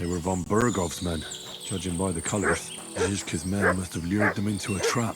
They were von Bergov's men, judging by the colors. Yizka's men must have lured them into a trap.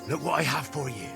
Look what I have for you.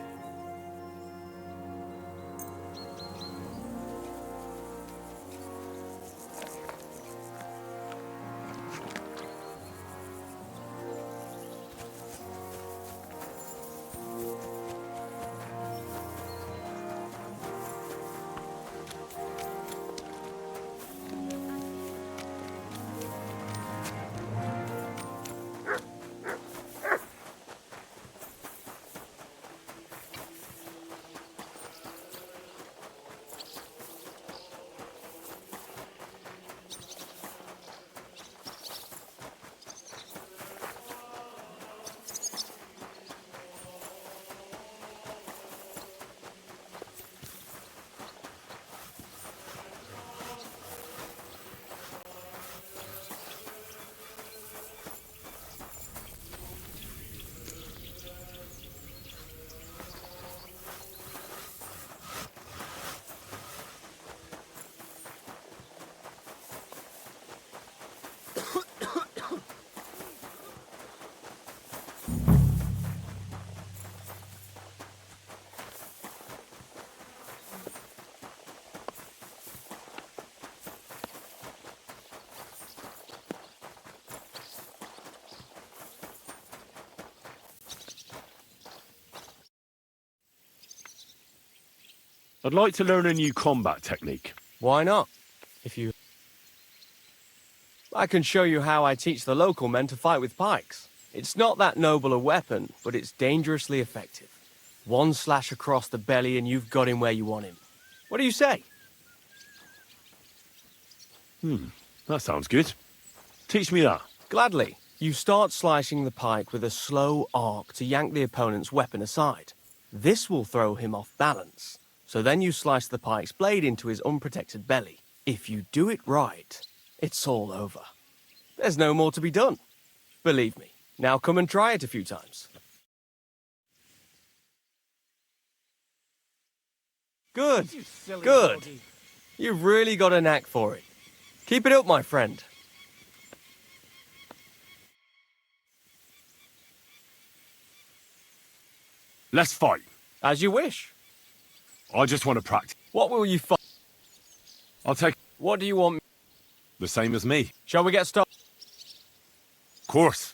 I'd like to learn a new combat technique. Why not? I can show you how I teach the local men to fight with pikes. It's not that noble a weapon, but it's dangerously effective. One slash across the belly and you've got him where you want him. What do you say? That sounds good. Teach me that. Gladly. You start slicing the pike with a slow arc to yank the opponent's weapon aside. This will throw him off balance. So then you slice the pike's blade into his unprotected belly. If you do it right, it's all over. There's no more to be done. Believe me. Now come and try it a few times. Good. Good. You've really got a knack for it. Keep it up, my friend. Let's fight. As you wish. I just want to practice. What will you fight? I'll take What do you want? the same as me. Shall we get started? Of course.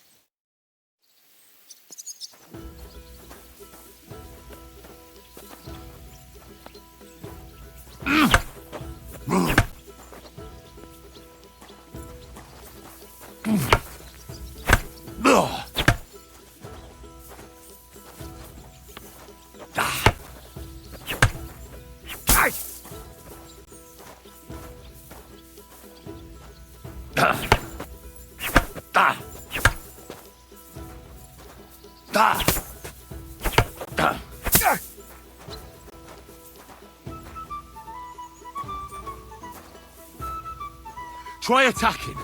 Try attacking.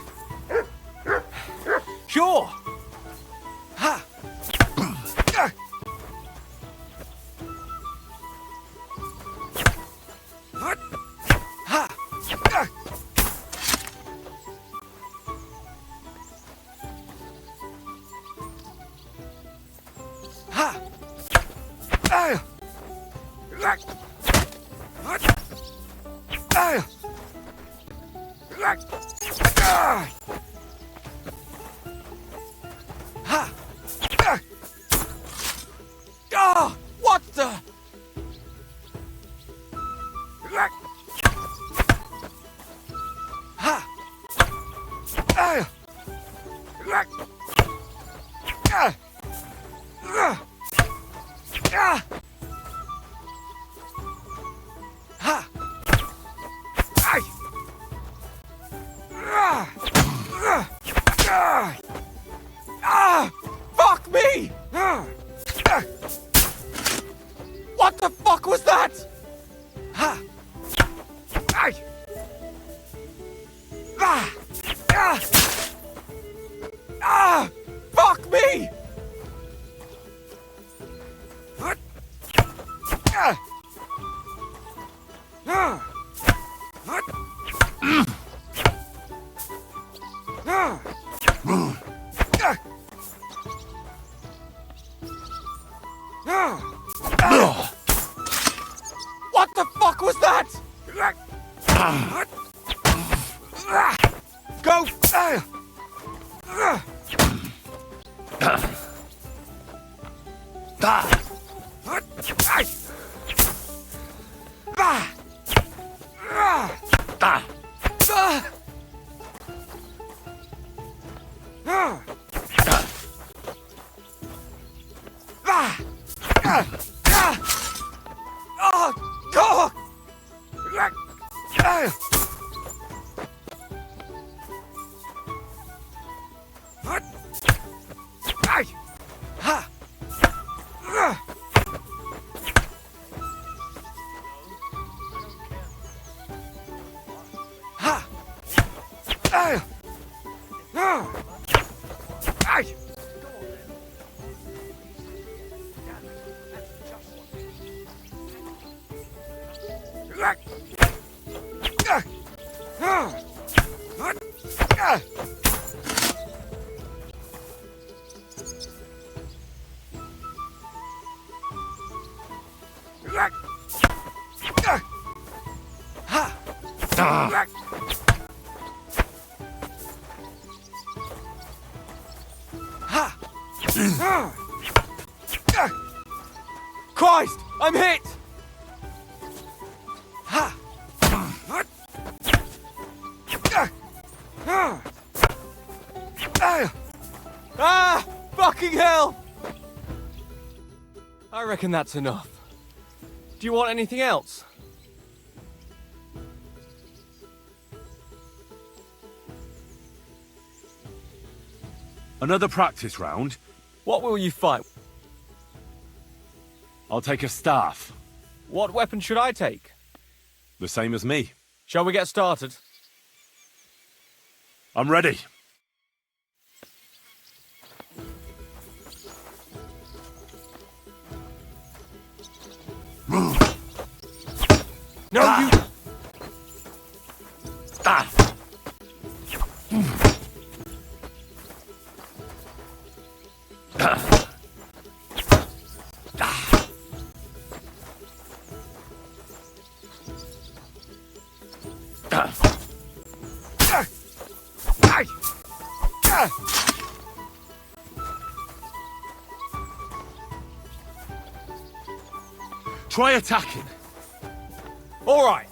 Sure. Ha. Ha. What the? Go! Christ! I'm hit! Ah! Fucking hell! I reckon that's enough. Do you want anything else? Another practice round? What will you fight? I'll take a staff. What weapon should I take? The same as me. Shall we get started? I'm ready. No, you... Try attacking. All right.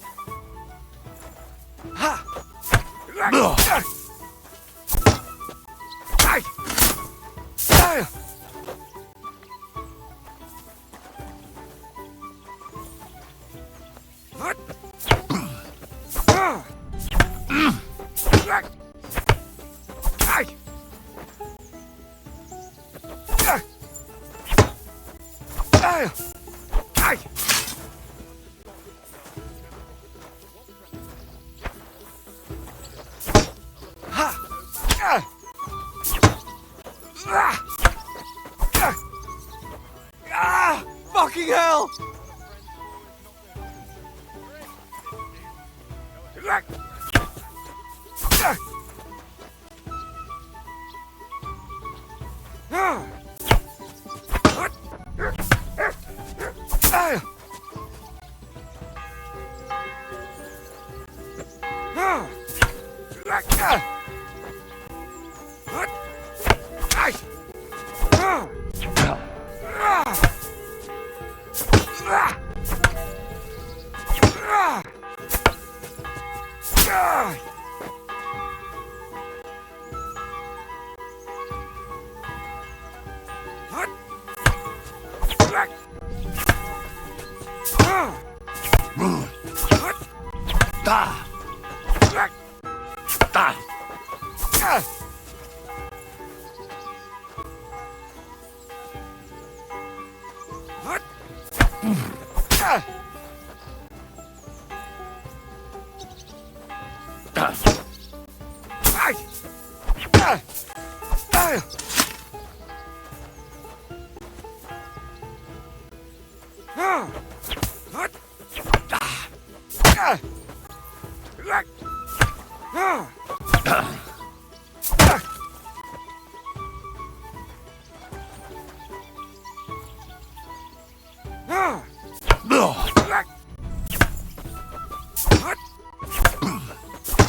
Fucking hell!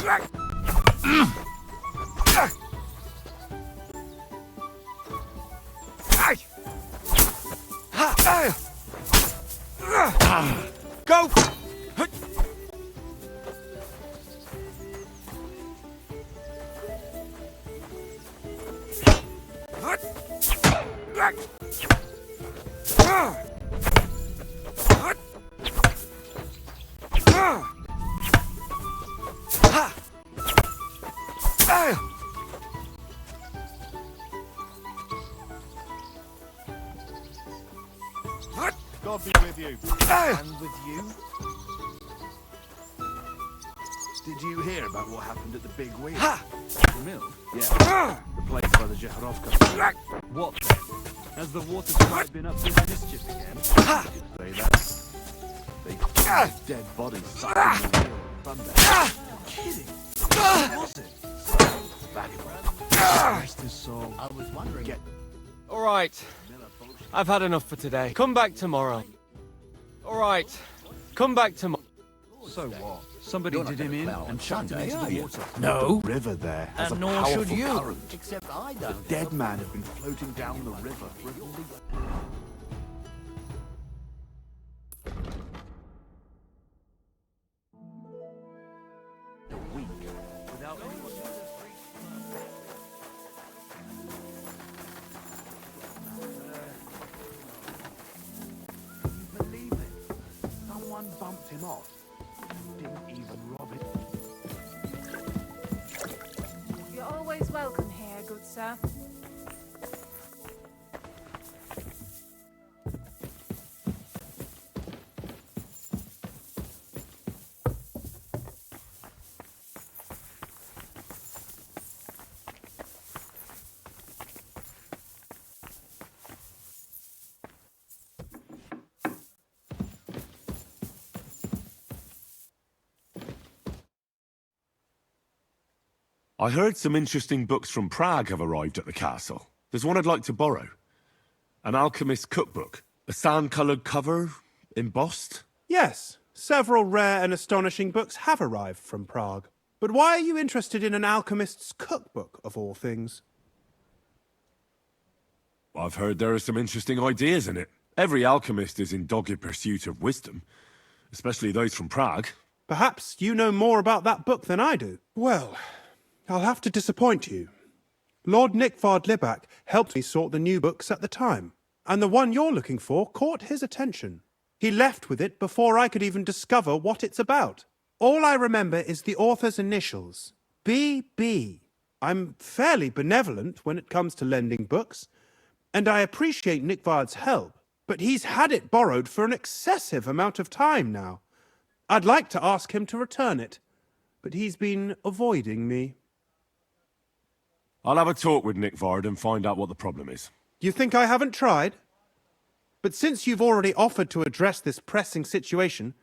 Go! God be with you. And with you? Did you hear about what happened at the big wheel? The mill? Yeah. Replaced by the Jehorovka. What then? Has the water sprite been up to mischief again? Say that. They dead bodies sucked in the wheel. Thunder. You're kidding. What was it? Valuable. Rest his soul. I was wondering. Get All right. I've had enough for today. Come back tomorrow. All right. Come back tomorrow. So what? Somebody did him in and chucked him into the water. No. The river there has And a nor powerful should you. current. Except I The don't. dead man had been floating down the river for at least a week without anyone Can you believe it? Someone bumped him off. Didn't even rob it. You're always welcome here, good sir. I heard some interesting books from Prague have arrived at the castle. There's one I'd like to borrow. An alchemist's cookbook. A sand-coloured cover, embossed. Yes, several rare and astonishing books have arrived from Prague. But why are you interested in an alchemist's cookbook, of all things? I've heard there are some interesting ideas in it. Every alchemist is in dogged pursuit of wisdom, especially those from Prague. Perhaps you know more about that book than I do. Well, I'll have to disappoint you. Lord Nickvard Libak helped me sort the new books at the time, and the one you're looking for caught his attention. He left with it before I could even discover what it's about. All I remember is the author's initials, B.B. I'm fairly benevolent when it comes to lending books, and I appreciate Nickvard's help, but he's had it borrowed for an excessive amount of time now. I'd like to ask him to return it, but he's been avoiding me. I'll have a talk with Nickvard and find out what the problem is. You think I haven't tried? But since you've already offered to address this pressing situation,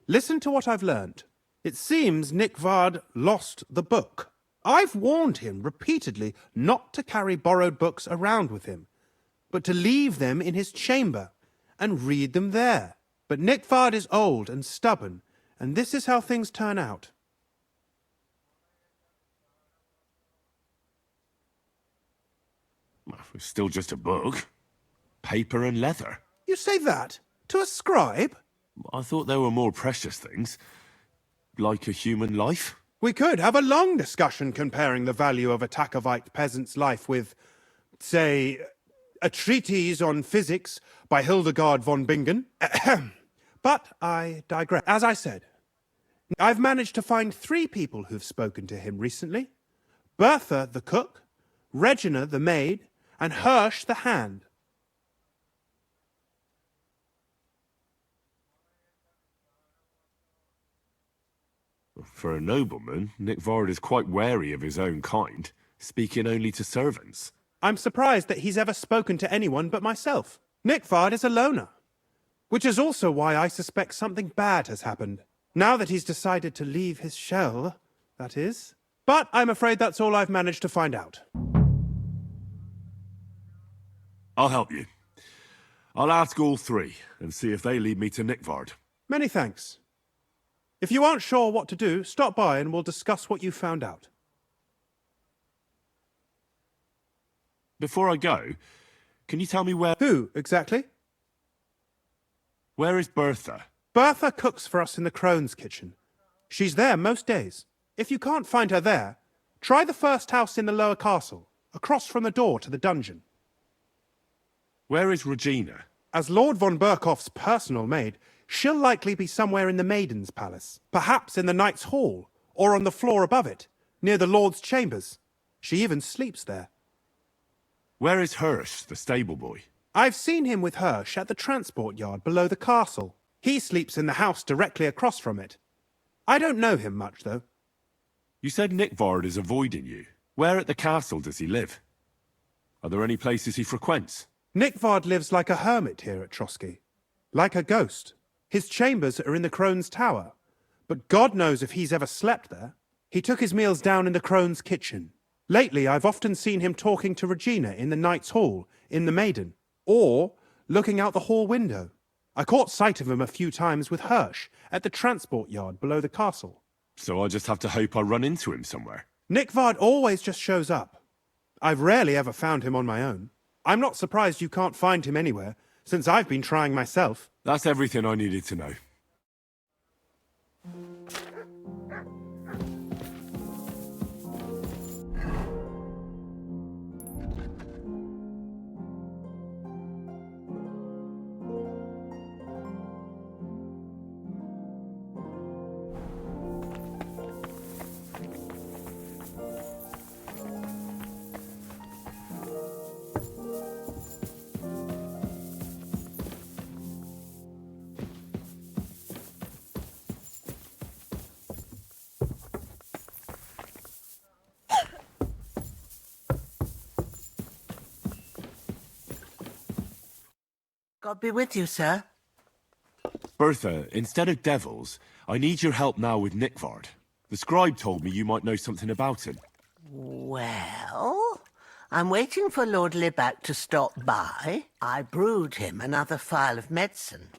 listen to what I've learned. It seems Nickvard lost the book. I've warned him repeatedly not to carry borrowed books around with him, but to leave them in his chamber and read them there. But Nickvard is old and stubborn, and this is how things turn out. It's still just a book. Paper and leather. You say that? To a scribe? I thought there were more precious things. Like a human life. We could have a long discussion comparing the value of a Takovite peasant's life with, say, a treatise on physics by Hildegard von Bingen. But I digress. As I said, I've managed to find 3 people who've spoken to him recently. Bertha the cook, Regina the maid, and Hirsch the hand. For a nobleman, Nickvard is quite wary of his own kind, speaking only to servants. I'm surprised that he's ever spoken to anyone but myself. Nickvard is a loner, which is also why I suspect something bad has happened. Now that he's decided to leave his shell, that is. But I'm afraid that's all I've managed to find out. I'll help you. I'll ask all 3 and see if they lead me to Nickvard. Many thanks. If you aren't sure what to do, stop by and we'll discuss what you found out. Before I go, can you tell me where... Who, exactly? Where is Bertha? Bertha cooks for us in the crone's kitchen. She's there most days. If you can't find her there, try the first house in the lower castle, across from the door to the dungeon. Where is Regina? As Lord von Berkoff's personal maid, she'll likely be somewhere in the Maiden's Palace, perhaps in the Knight's Hall, or on the floor above it, near the Lord's chambers. She even sleeps there. Where is Hirsch, the stable boy? I've seen him with Hirsch at the transport yard below the castle. He sleeps in the house directly across from it. I don't know him much, though. You said Nickvard is avoiding you. Where at the castle does he live? Are there any places he frequents? Nickvard lives like a hermit here at Trotsky. Like a ghost. His chambers are in the Crone's Tower. But God knows if he's ever slept there. He took his meals down in the Crone's kitchen. Lately, I've often seen him talking to Regina in the Knight's Hall, in the Maiden, or looking out the hall window. I caught sight of him a few times with Hirsch at the transport yard below the castle. So I just have to hope I run into him somewhere. Nickvard always just shows up. I've rarely ever found him on my own. I'm not surprised you can't find him anywhere, since I've been trying myself. That's everything I needed to know. God be with you, sir. Bertha, instead of devils, I need your help now with Nickvard. The scribe told me you might know something about him. Well, I'm waiting for Lord Libac to stop by. I brewed him another phial of medicine,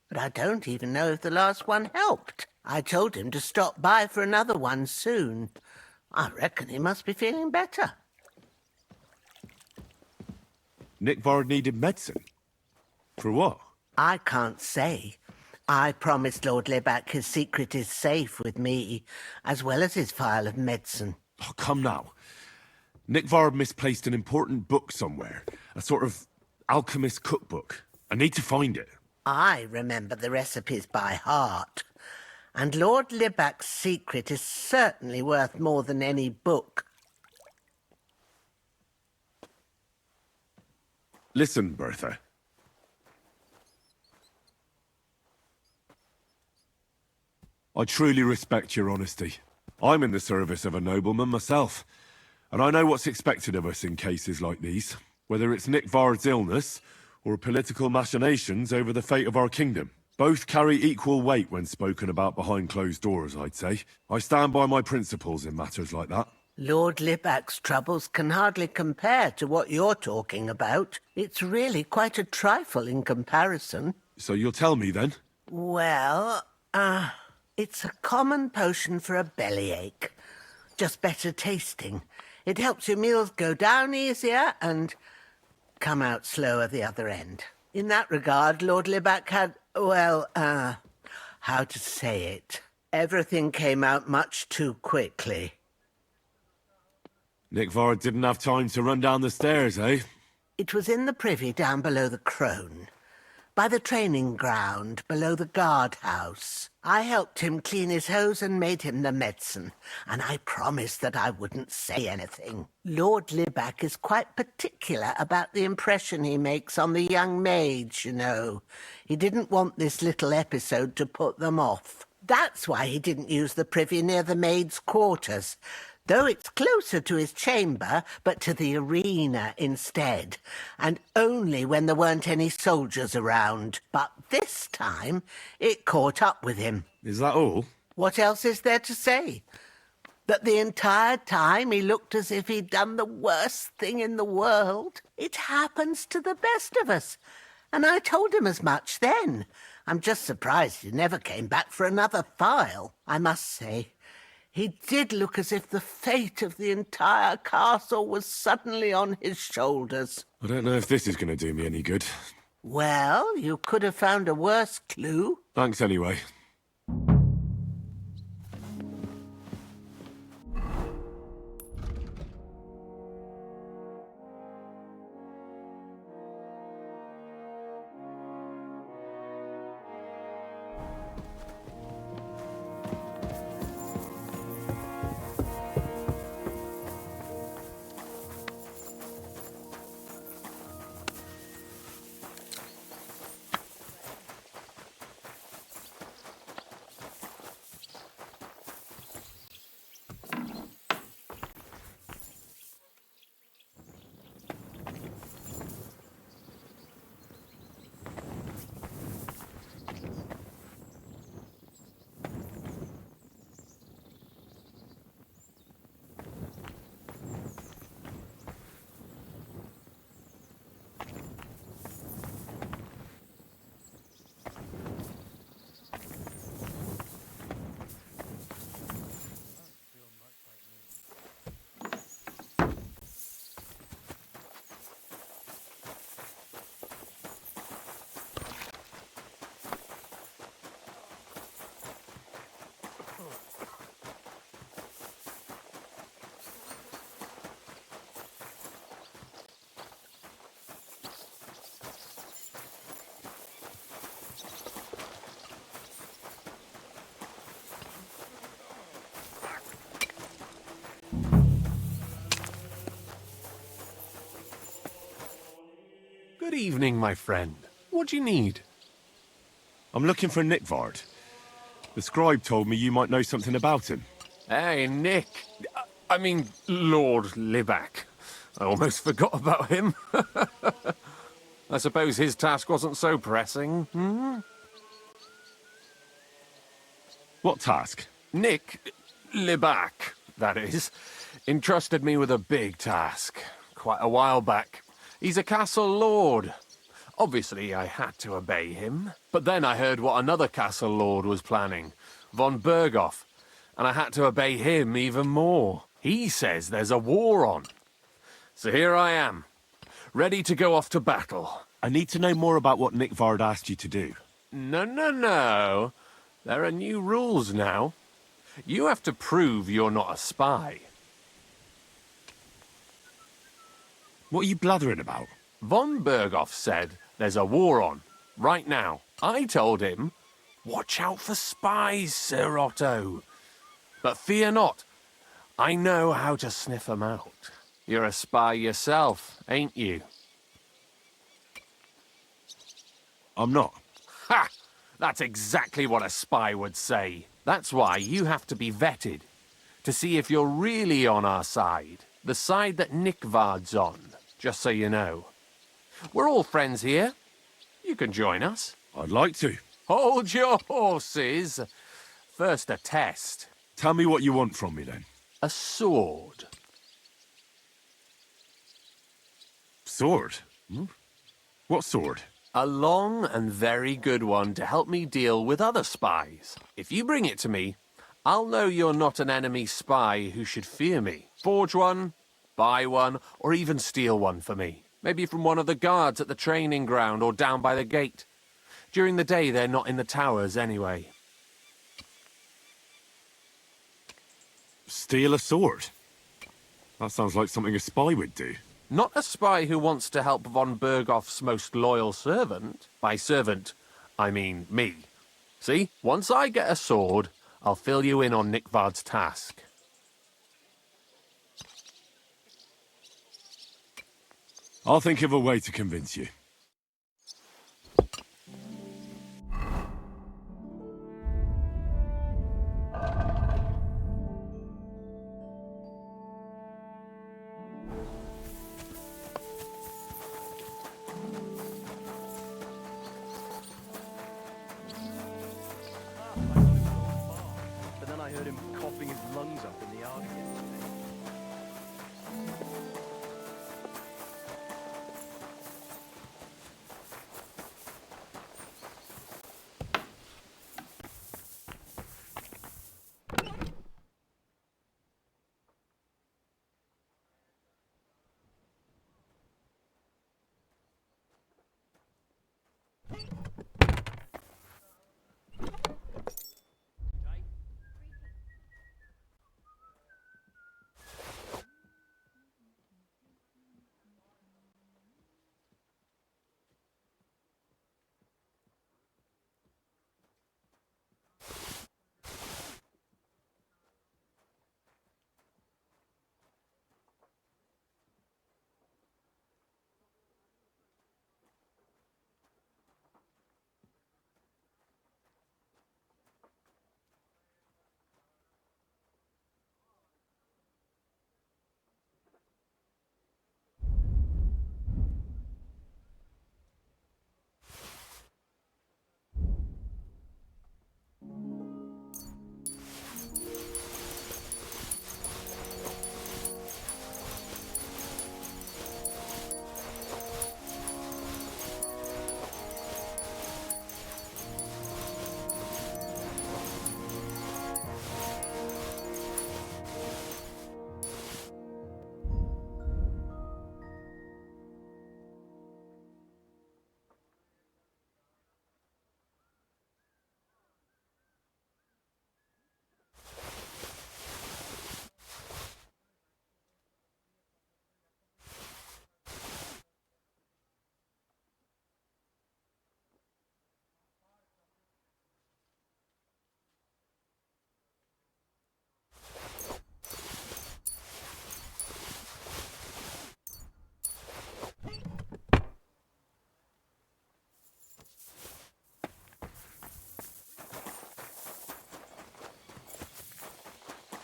but I don't even know if the last one helped. I told him to stop by for another one soon. I reckon he must be feeling better. Nickvard needed medicine? For what? I can't say. I promised Lord Libac his secret is safe with me, as well as his phial of medicine. Oh, come now. Nickvard misplaced an important book somewhere. A sort of alchemist cookbook. I need to find it. I remember the recipes by heart. And Lord Libac's secret is certainly worth more than any book. Listen, Bertha. I truly respect your honesty. I'm in the service of a nobleman myself, and I know what's expected of us in cases like these, whether it's Nickvard's illness or political machinations over the fate of our kingdom. Both carry equal weight when spoken about behind closed doors, I'd say. I stand by my principles in matters like that. Lord Libac's troubles can hardly compare to what you're talking about. It's really quite a trifle in comparison. So you'll tell me then? Well, it's a common potion for a bellyache. Just better tasting. It helps your meals go down easier and come out slower the other end. In that regard, Lord Libac had, well, how to say it? Everything came out much too quickly. Nickvard didn't have time to run down the stairs, eh? It was in the privy down below the Crone. By the training ground, below the guardhouse. I helped him clean his hose and made him the medicine, and I promised that I wouldn't say anything. Lord Libac is quite particular about the impression he makes on the young maids, you know. He didn't want this little episode to put them off. That's why he didn't use the privy near the maids' quarters, though it's closer to his chamber, but to the arena instead, and only when there weren't any soldiers around. But this time, it caught up with him. Is that all? What else is there to say? That the entire time he looked as if he'd done the worst thing in the world. It happens to the best of us. And I told him as much then. I'm just surprised he never came back for another file. I must say, he did look as if the fate of the entire castle was suddenly on his shoulders. I don't know if this is going to do me any good. Well, you could have found a worse clue. Thanks anyway. Good evening, my friend. What do you need? I'm looking for Nickvard. The scribe told me you might know something about him. Hey, Nick. I mean, Lord Libak. I almost forgot about him. I suppose his task wasn't so pressing, hmm? What task? Nick Libak, that is, entrusted me with a big task quite a while back. He's a castle lord. Obviously, I had to obey him. But then I heard what another castle lord was planning, von Berghoff, and I had to obey him even more. He says there's a war on. So here I am, ready to go off to battle. I need to know more about what Nickvard asked you to do. No. There are new rules now. You have to prove you're not a spy. What are you blathering about? Von Berghoff said there's a war on, right now. I told him, watch out for spies, Sir Otto. But fear not, I know how to sniff them out. You're a spy yourself, ain't you? I'm not. Ha! That's exactly what a spy would say. That's why you have to be vetted, to see if you're really on our side. The side that Nickvard's on, just so you know. We're all friends here. You can join us. I'd like to. Hold your horses. First a test. Tell me what you want from me, then. A sword. Sword? Hmm? What sword? A long and very good one to help me deal with other spies. If you bring it to me, I'll know you're not an enemy spy who should fear me. Forge one, buy one, or even steal one for me. Maybe from one of the guards at the training ground or down by the gate. During the day, they're not in the towers anyway. Steal a sword? That sounds like something a spy would do. Not a spy who wants to help von Berghoff's most loyal servant. By servant, I mean me. See, once I get a sword, I'll fill you in on Nickvard's task. I'll think of a way to convince you. But then I heard him coughing his lungs up in the yard again.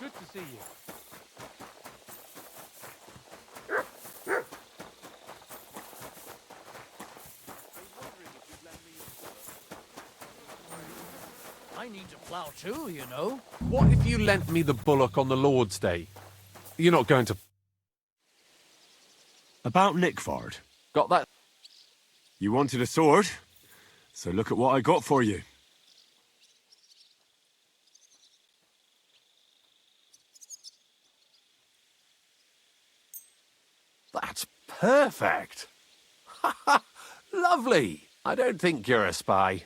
Good to see you. I need to plough too, you know. What if you lent me the bullock on the Lord's Day? You're not going to... About Nickford. Got that? You wanted a sword? So look at what I got for you. That's perfect. Lovely. I don't think you're a spy.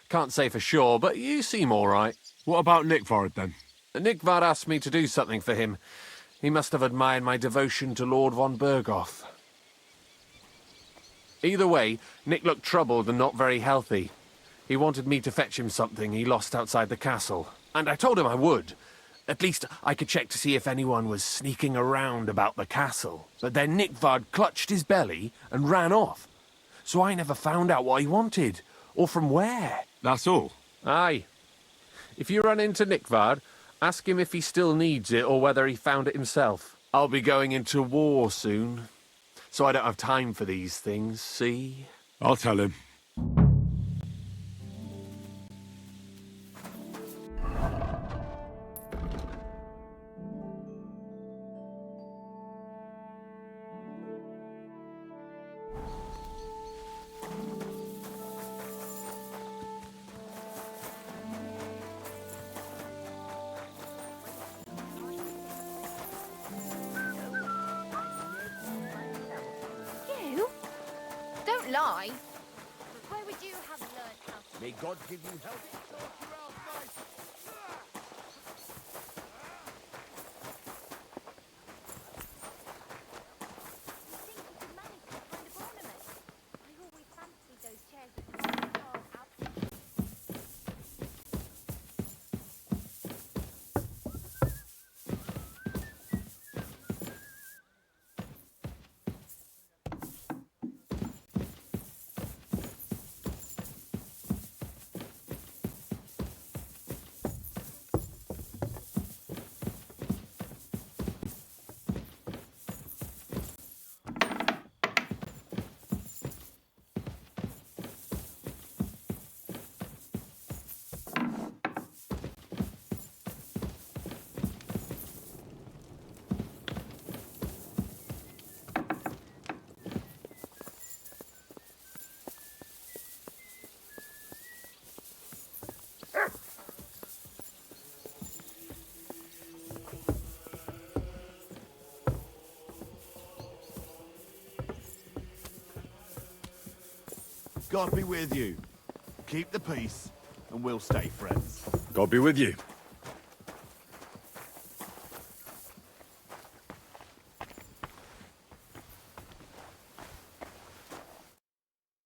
Can't say for sure, but you seem all right. What about Nickford, then? Nickvard asked me to do something for him. He must have admired my devotion to Lord von Bergoth. Either way, Nick looked troubled and not very healthy. He wanted me to fetch him something he lost outside the castle, and I told him I would. At least I could check to see if anyone was sneaking around about the castle. But then Nickvard clutched his belly and ran off. So I never found out what he wanted, or from where. That's all. Aye. If you run into Nickvard, ask him if he still needs it or whether he found it himself. I'll be going into war soon, so I don't have time for these things, see? I'll tell him. You? Don't lie. Where would you have learned how to... May God give you health. think you could manage that kind of ornament? I always fancied those chairs with the carved out. God be with you. Keep the peace, and we'll stay friends. God be with you.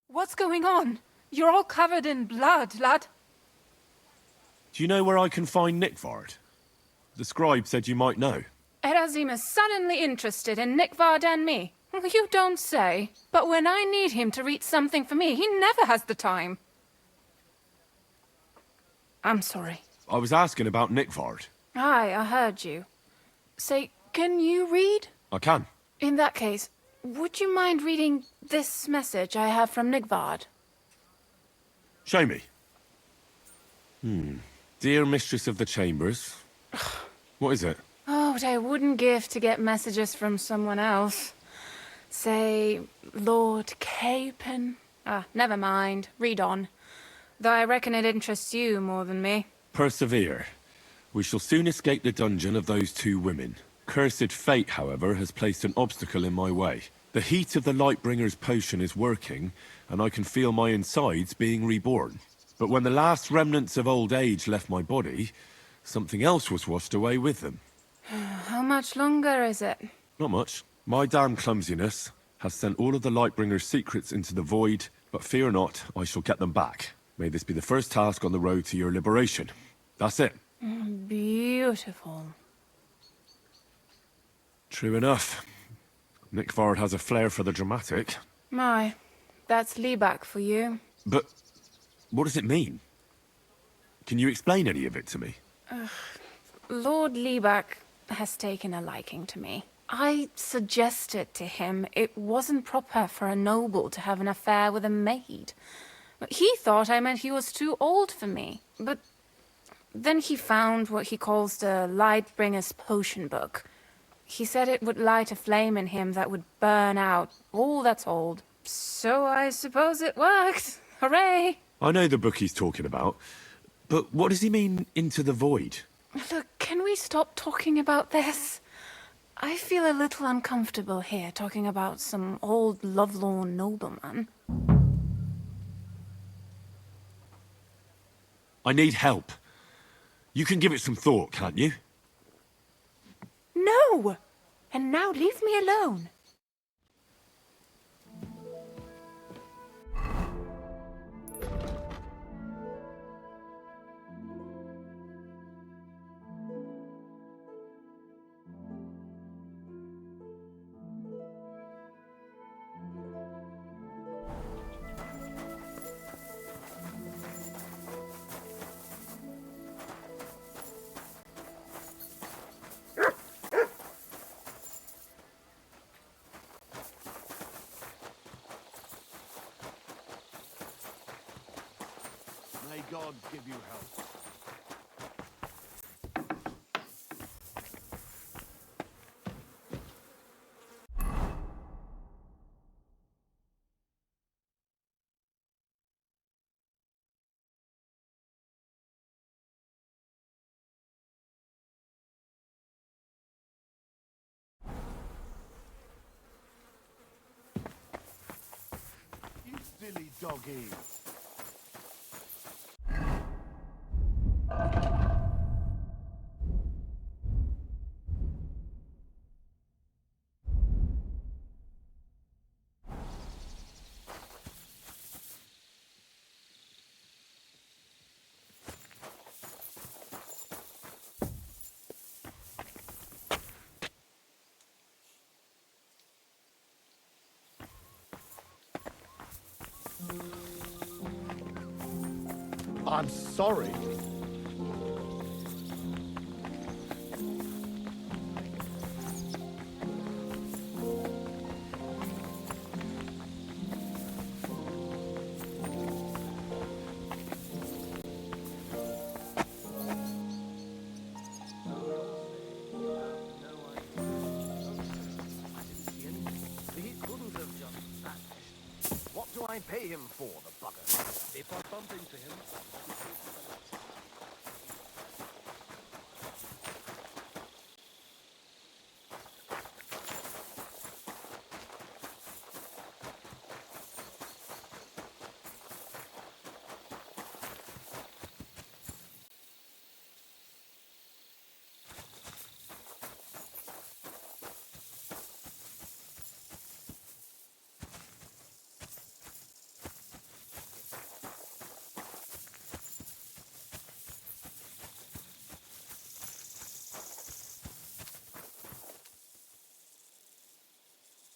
What's going on? You're all covered in blood, lad. Do you know where I can find Nickvard? The scribe said you might know. Erazim is suddenly interested in Nickvard and me. You don't say. But when I need him to read something for me, he never has the time. I'm sorry. I was asking about Nickvard. Aye, I heard you. Say, can you read? I can. In that case, would you mind reading this message I have from Nickvard? Show me. Dear Mistress of the Chambers. What is it? Oh, what I wouldn't give to get messages from someone else. Say, Lord Capon. Never mind. Read on. Though I reckon it interests you more than me. Persevere. We shall soon escape the dungeon of those two women. Cursed fate, however, has placed an obstacle in my way. The heat of the Lightbringer's potion is working, and I can feel my insides being reborn. But when the last remnants of old age left my body, something else was washed away with them. How much longer is it? Not much. My damn clumsiness has sent all of the Lightbringer's secrets into the void, but fear not, I shall get them back. May this be the first task on the road to your liberation. That's it. Beautiful. True enough. Nickvard has a flair for the dramatic. My, that's Liebach for you. But what does it mean? Can you explain any of it to me? Lord Liebach has taken a liking to me. I suggested to him it wasn't proper for a noble to have an affair with a maid. He thought I meant he was too old for me. But then he found what he calls the Lightbringer's potion book. He said it would light a flame in him that would burn out all that's old. So I suppose it worked. Hooray! I know the book he's talking about, but what does he mean, into the void? Look, can we stop talking about this? I feel a little uncomfortable here talking about some old lovelorn nobleman. I need help. You can give it some thought, can't you? No! And now leave me alone. May God give you help. You silly doggy. I'm sorry. What do I pay him for, the bugger? Before bumping to him.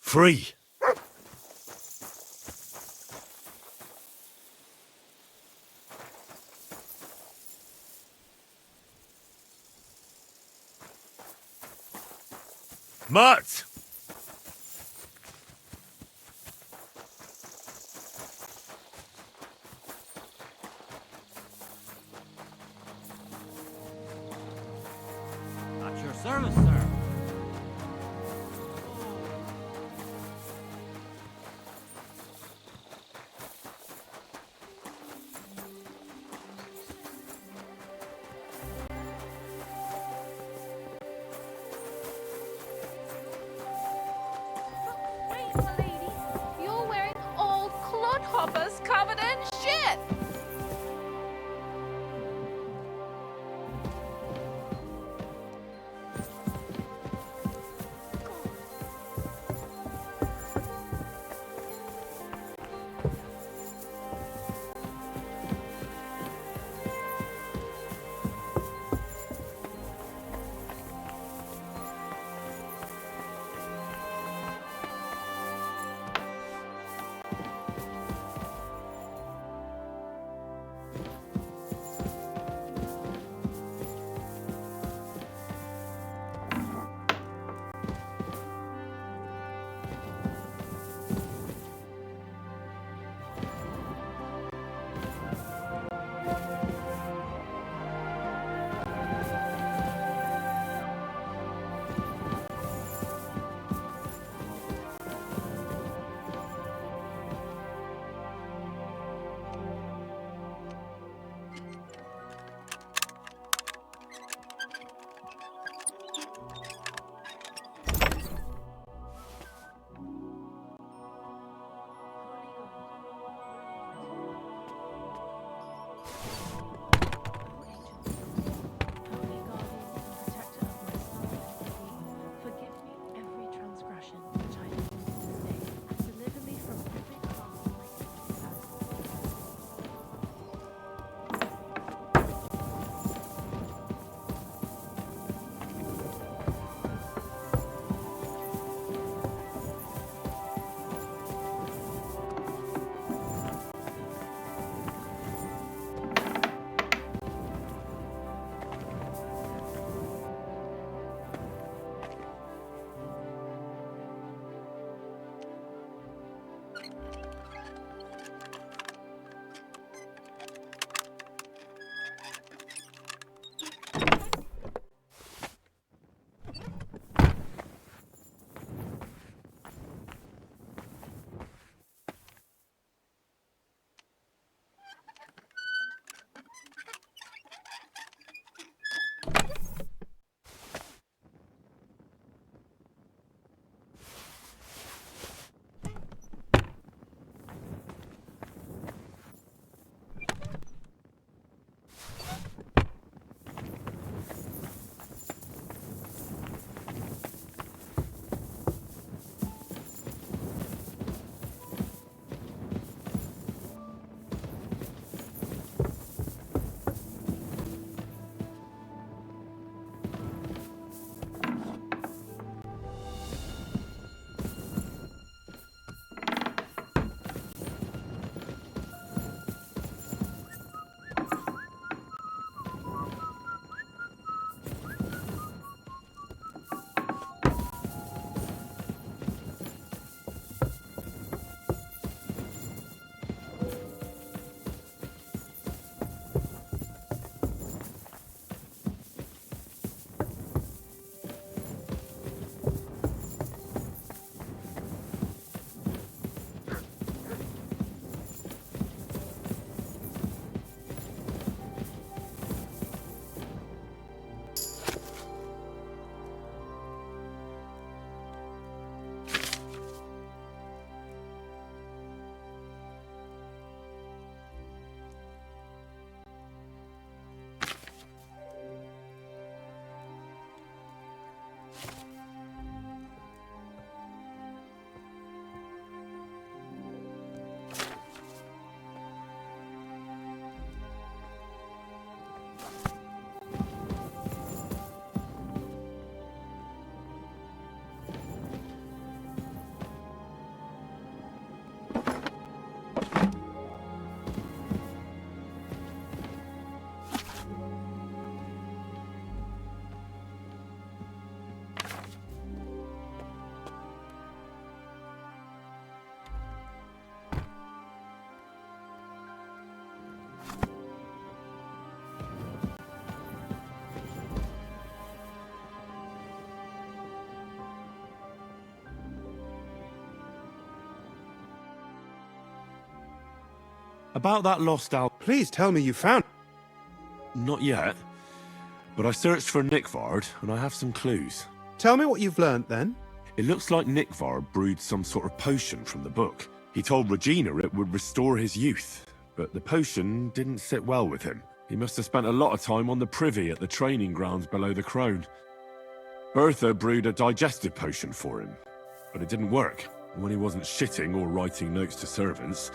Free. Mutt! At your service, sir. Wait, my lady. You're wearing old clodhoppers covered in shit. About that lost album. Please tell me you found... Not yet. But I searched for Nickvard, and I have some clues. Tell me what you've learnt, then. It looks like Nickvard brewed some sort of potion from the book. He told Regina it would restore his youth, but the potion didn't sit well with him. He must have spent a lot of time on the privy at the training grounds below the Crone. Bertha brewed a digestive potion for him, but it didn't work. When he wasn't shitting or writing notes to servants,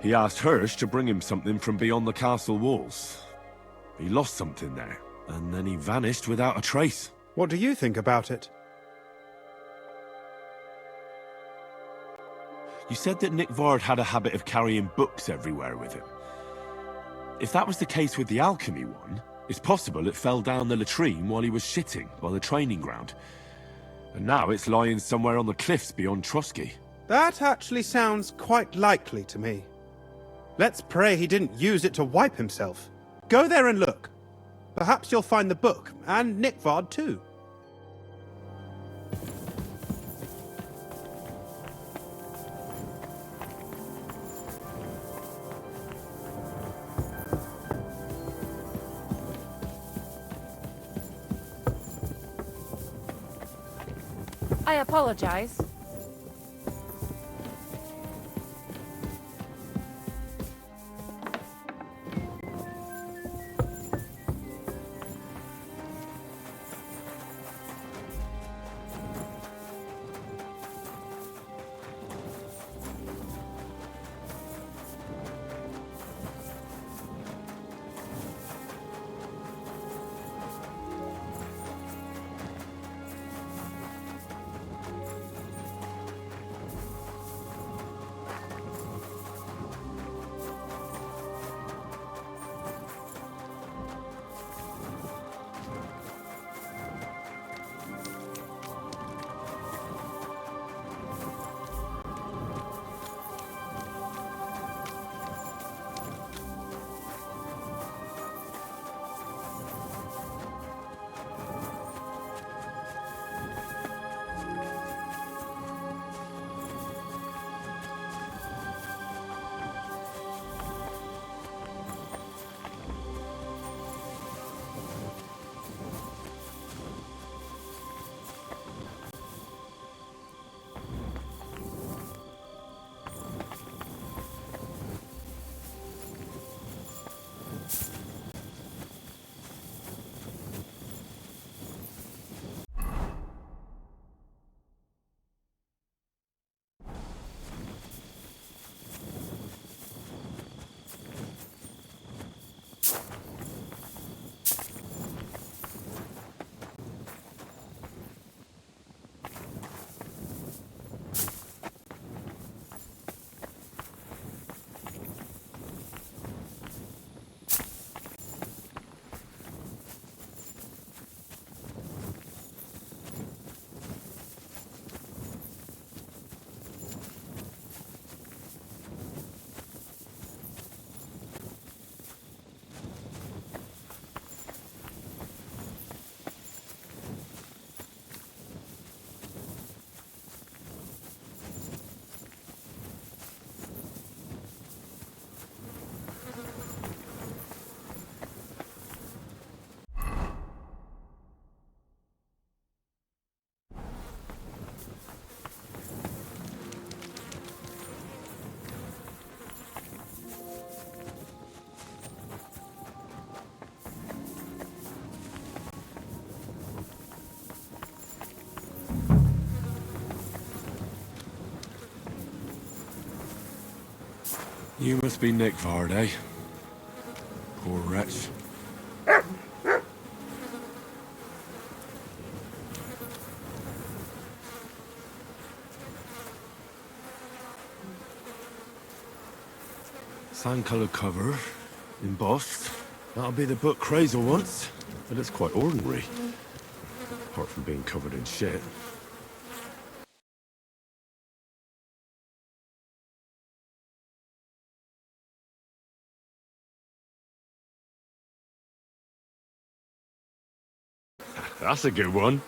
he asked Hirsch to bring him something from beyond the castle walls. He lost something there, and then he vanished without a trace. What do you think about it? You said that Nickvard had a habit of carrying books everywhere with him. If that was the case with the alchemy one, it's possible it fell down the latrine while he was shitting by the training ground. And now it's lying somewhere on the cliffs beyond Trotsky. That actually sounds quite likely to me. Let's pray he didn't use it to wipe himself. Go there and look. Perhaps you'll find the book, and Nickvard too. I apologize. You must be Nickvard, eh? Poor wretch. Sand-coloured cover, embossed. That'll be the book Krayzel wants, but it's quite ordinary. Apart from being covered in shit. That's a good one.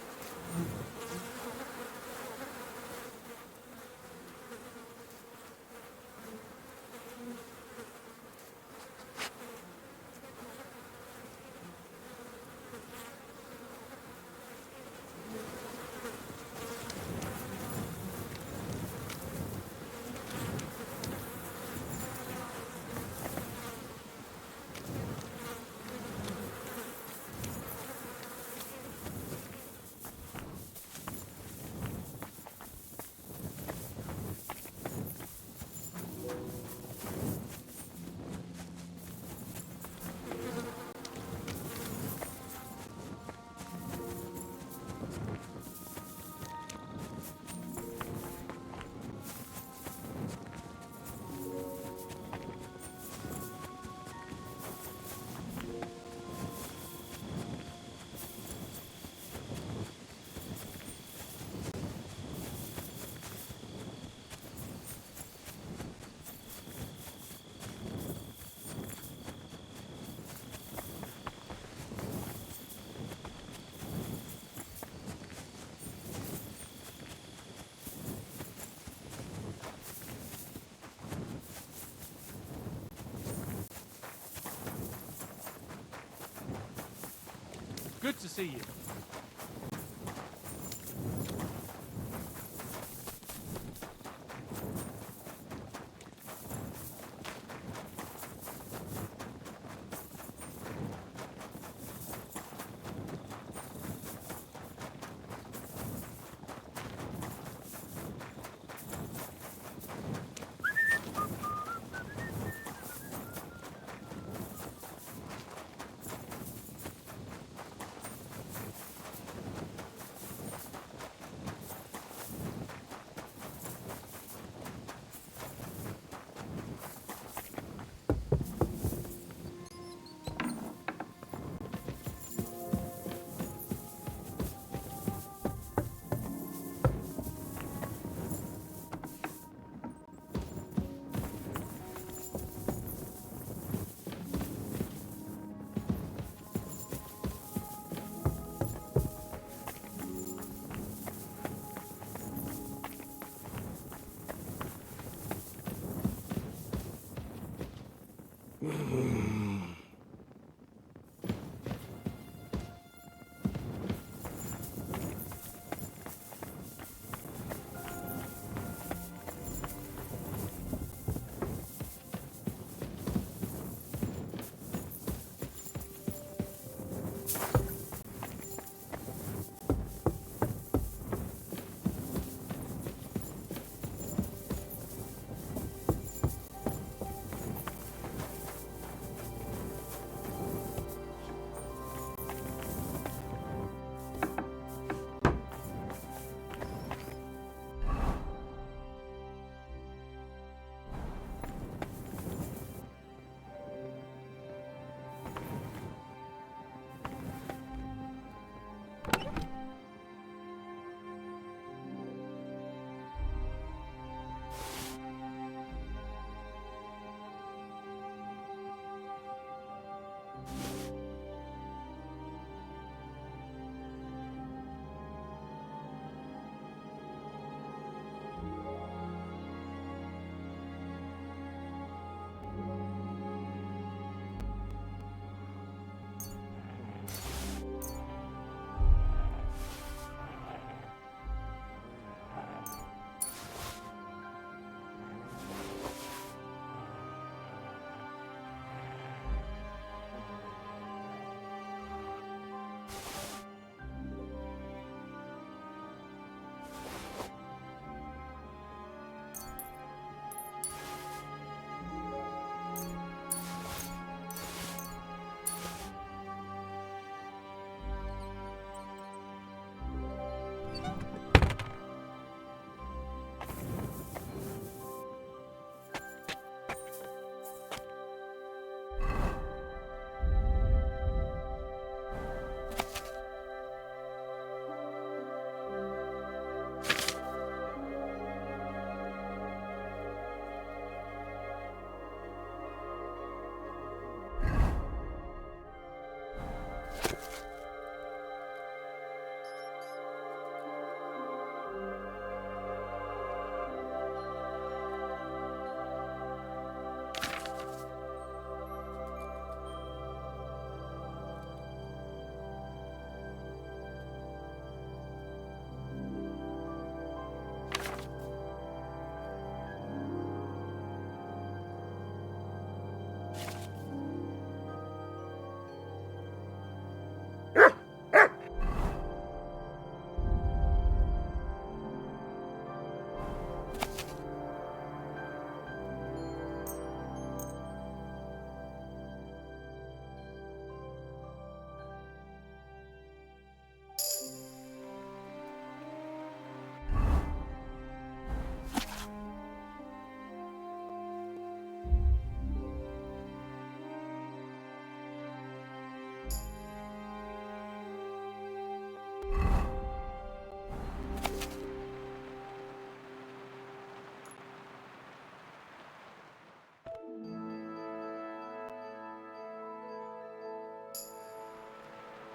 Good to see you.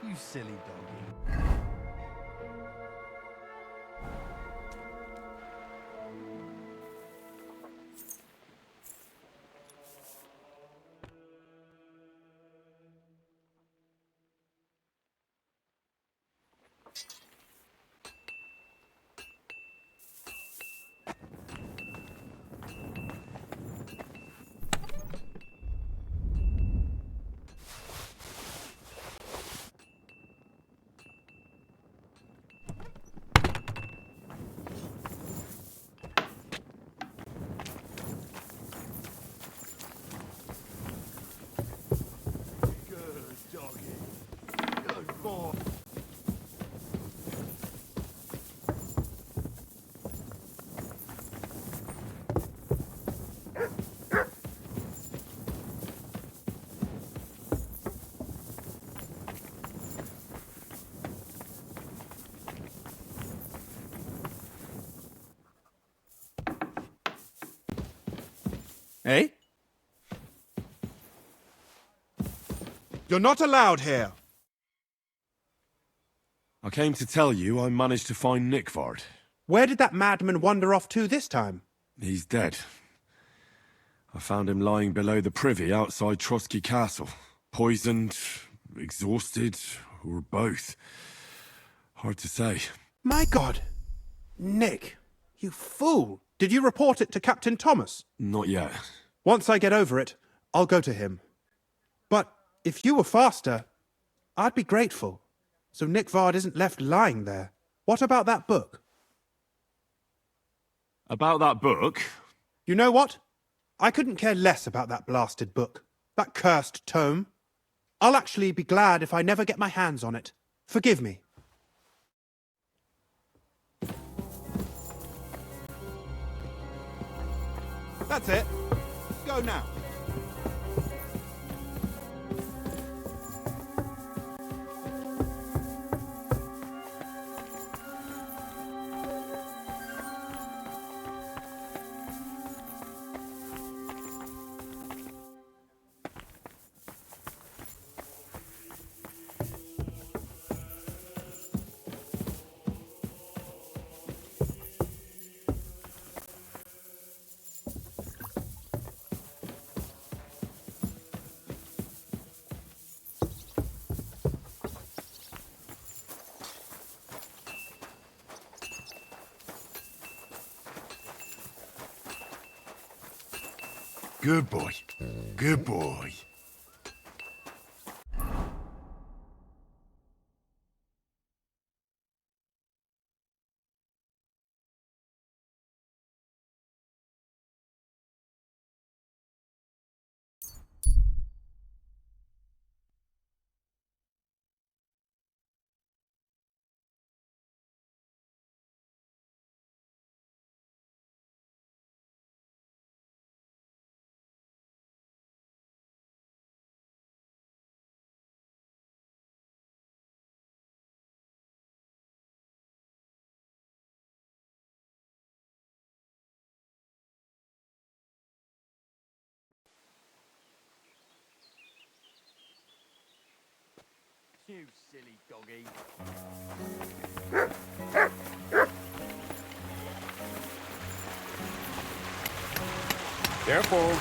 You silly doggy. Eh? You're not allowed here. I came to tell you I managed to find Nickvard. Where did that madman wander off to this time? He's dead. I found him lying below the privy outside Trotsky Castle. Poisoned, exhausted, or both. Hard to say. My God. Nick, you fool. Did you report it to Captain Thomas? Not yet. Once I get over it, I'll go to him. But if you were faster, I'd be grateful. So Nickvard isn't left lying there. What about that book? About that book? You know what? I couldn't care less about that blasted book. That cursed tome. I'll actually be glad if I never get my hands on it. Forgive me. That's it. Go now. Good boy. Good boy. You silly doggy. Careful.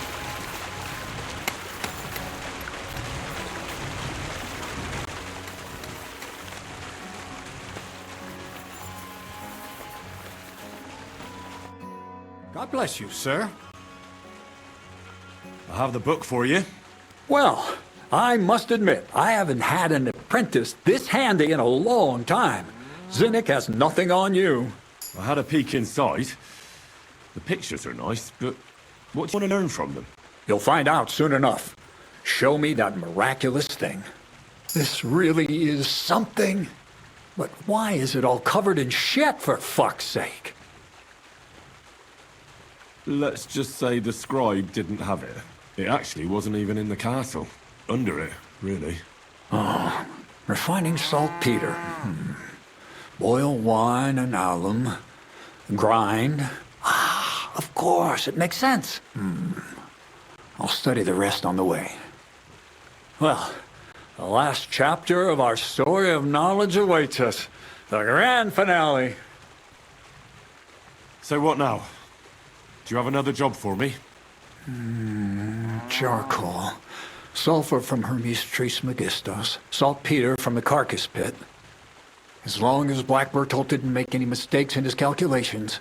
God bless you, sir. I have the book for you. Well, I must admit, I haven't had an apprentice this handy in a long time. Zinnik has nothing on you. I had a peek inside. The pictures are nice, but what do you want to learn from them? You'll find out soon enough. Show me that miraculous thing. This really is something. But why is it all covered in shit, for fuck's sake? Let's just say the scribe didn't have it. It actually wasn't even in the castle. Under it, really. Oh, refining saltpeter. Boil wine and alum. Grind. Ah, of course, it makes sense. I'll study the rest on the way. Well, the last chapter of our story of knowledge awaits us. The grand finale. So what now? Do you have another job for me? Charcoal. Sulfur from Hermes Trismegistos. Saltpeter from the carcass pit. As long as Black Bertolt didn't make any mistakes in his calculations,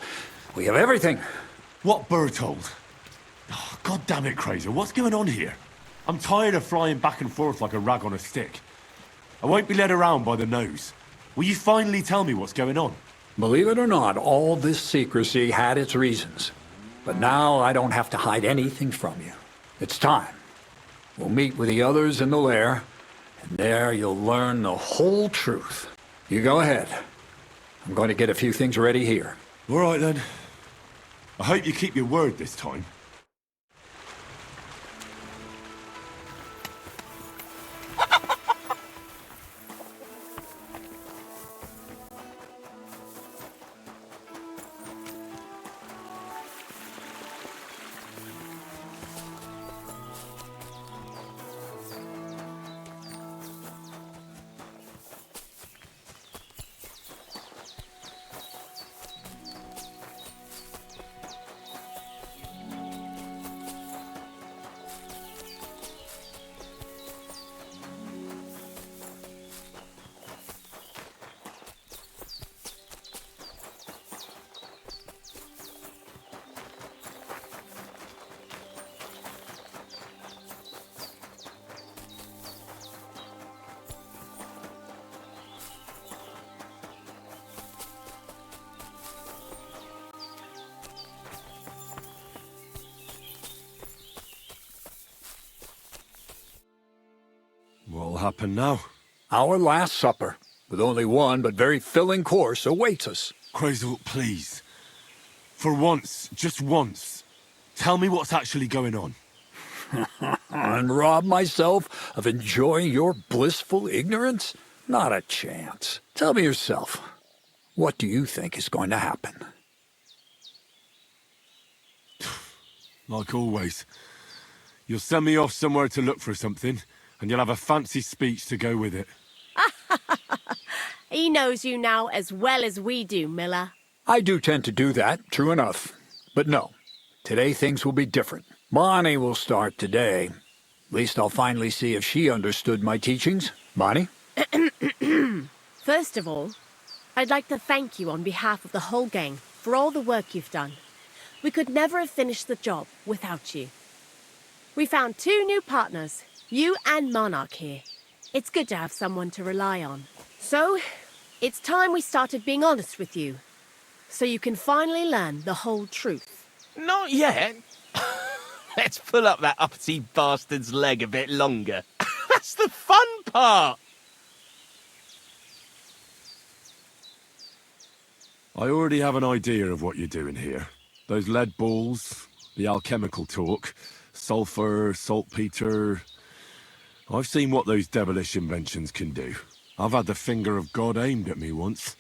we have everything. What Bertold? Oh, God damn it, Kraiser, what's going on here? I'm tired of flying back and forth like a rag on a stick. I won't be led around by the nose. Will you finally tell me what's going on? Believe it or not, all this secrecy had its reasons. But now I don't have to hide anything from you. It's time. We'll meet with the others in the lair, and there you'll learn the whole truth. You go ahead. I'm going to get a few things ready here. All right, then. I hope you keep your word this time. What'll happen now? Our last supper, with only one but very filling course, awaits us. Kraiser, please. For once, just once, tell me what's actually going on. And rob myself of enjoying your blissful ignorance? Not a chance. Tell me yourself, what do you think is going to happen? Like always. You'll send me off somewhere to look for something, and you'll have a fancy speech to go with it. He knows you now as well as we do, Miller. I do tend to do that, true enough. But no, today things will be different. Bonnie will start today. At least I'll finally see if she understood my teachings. Bonnie? First of all, I'd like to thank you on behalf of the whole gang for all the work you've done. We could never have finished the job without you. We found 2 new partners, you and Monarch here. It's good to have someone to rely on. So, it's time we started being honest with you, so you can finally learn the whole truth. Not yet. Let's pull up that uppity bastard's leg a bit longer. That's the fun part. I already have an idea of what you're doing here. Those lead balls, the alchemical talk, sulfur, saltpeter. I've seen what those devilish inventions can do. I've had the finger of God aimed at me once,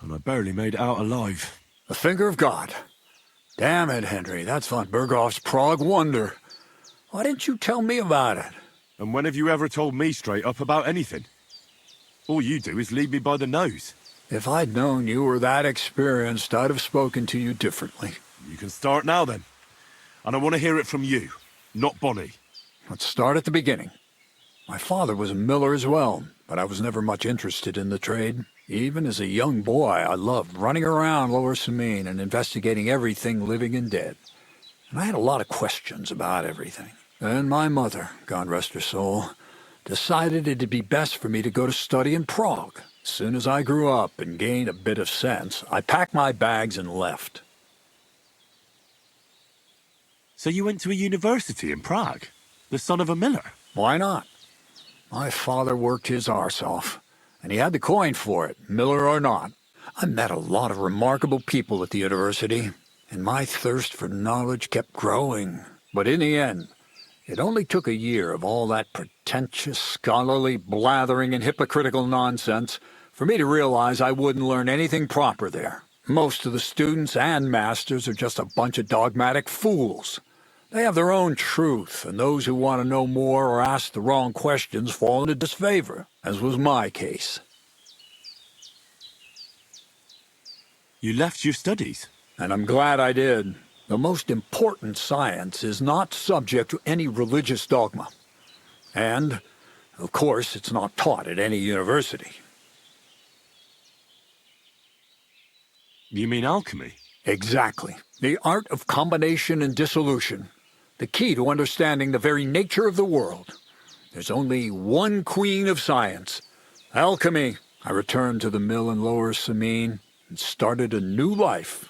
and I barely made it out alive. The finger of God. Damn it, Henry, that's von Berghoff's Prague wonder. Why didn't you tell me about it? And when have you ever told me straight up about anything? All you do is lead me by the nose. If I'd known you were that experienced, I'd have spoken to you differently. You can start now, then. And I want to hear it from you, not Bonnie. Let's start at the beginning. My father was a miller as well, but I was never much interested in the trade. Even as a young boy, I loved running around Lower Samine and investigating everything living and dead. And I had a lot of questions about everything. Then my mother, God rest her soul, decided it'd be best for me to go to study in Prague. As soon as I grew up and gained a bit of sense, I packed my bags and left. So you went to a university in Prague? The son of a miller? Why not? My father worked his arse off, and he had the coin for it, miller or not. I met a lot of remarkable people at the university, and my thirst for knowledge kept growing. But in the end, it only took a year of all that pretentious, scholarly blathering and hypocritical nonsense for me to realize I wouldn't learn anything proper there. Most of the students and masters are just a bunch of dogmatic fools. They have their own truth, and those who want to know more or ask the wrong questions fall into disfavor, as was my case. You left your studies? And I'm glad I did. The most important science is not subject to any religious dogma. And, of course, it's not taught at any university. You mean alchemy? Exactly. The art of combination and dissolution. The key to understanding the very nature of the world. There's only one queen of science. Alchemy. I returned to the mill in Lower Samine and started a new life.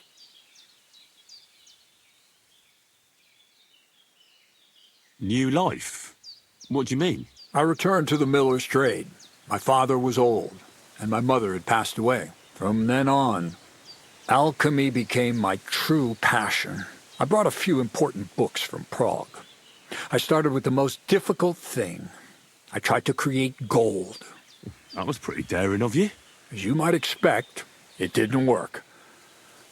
New life? What do you mean? I returned to the miller's trade. My father was old, and my mother had passed away. From then on, alchemy became my true passion. I brought a few important books from Prague. I started with the most difficult thing. I tried to create gold. That was pretty daring of you. As you might expect, it didn't work.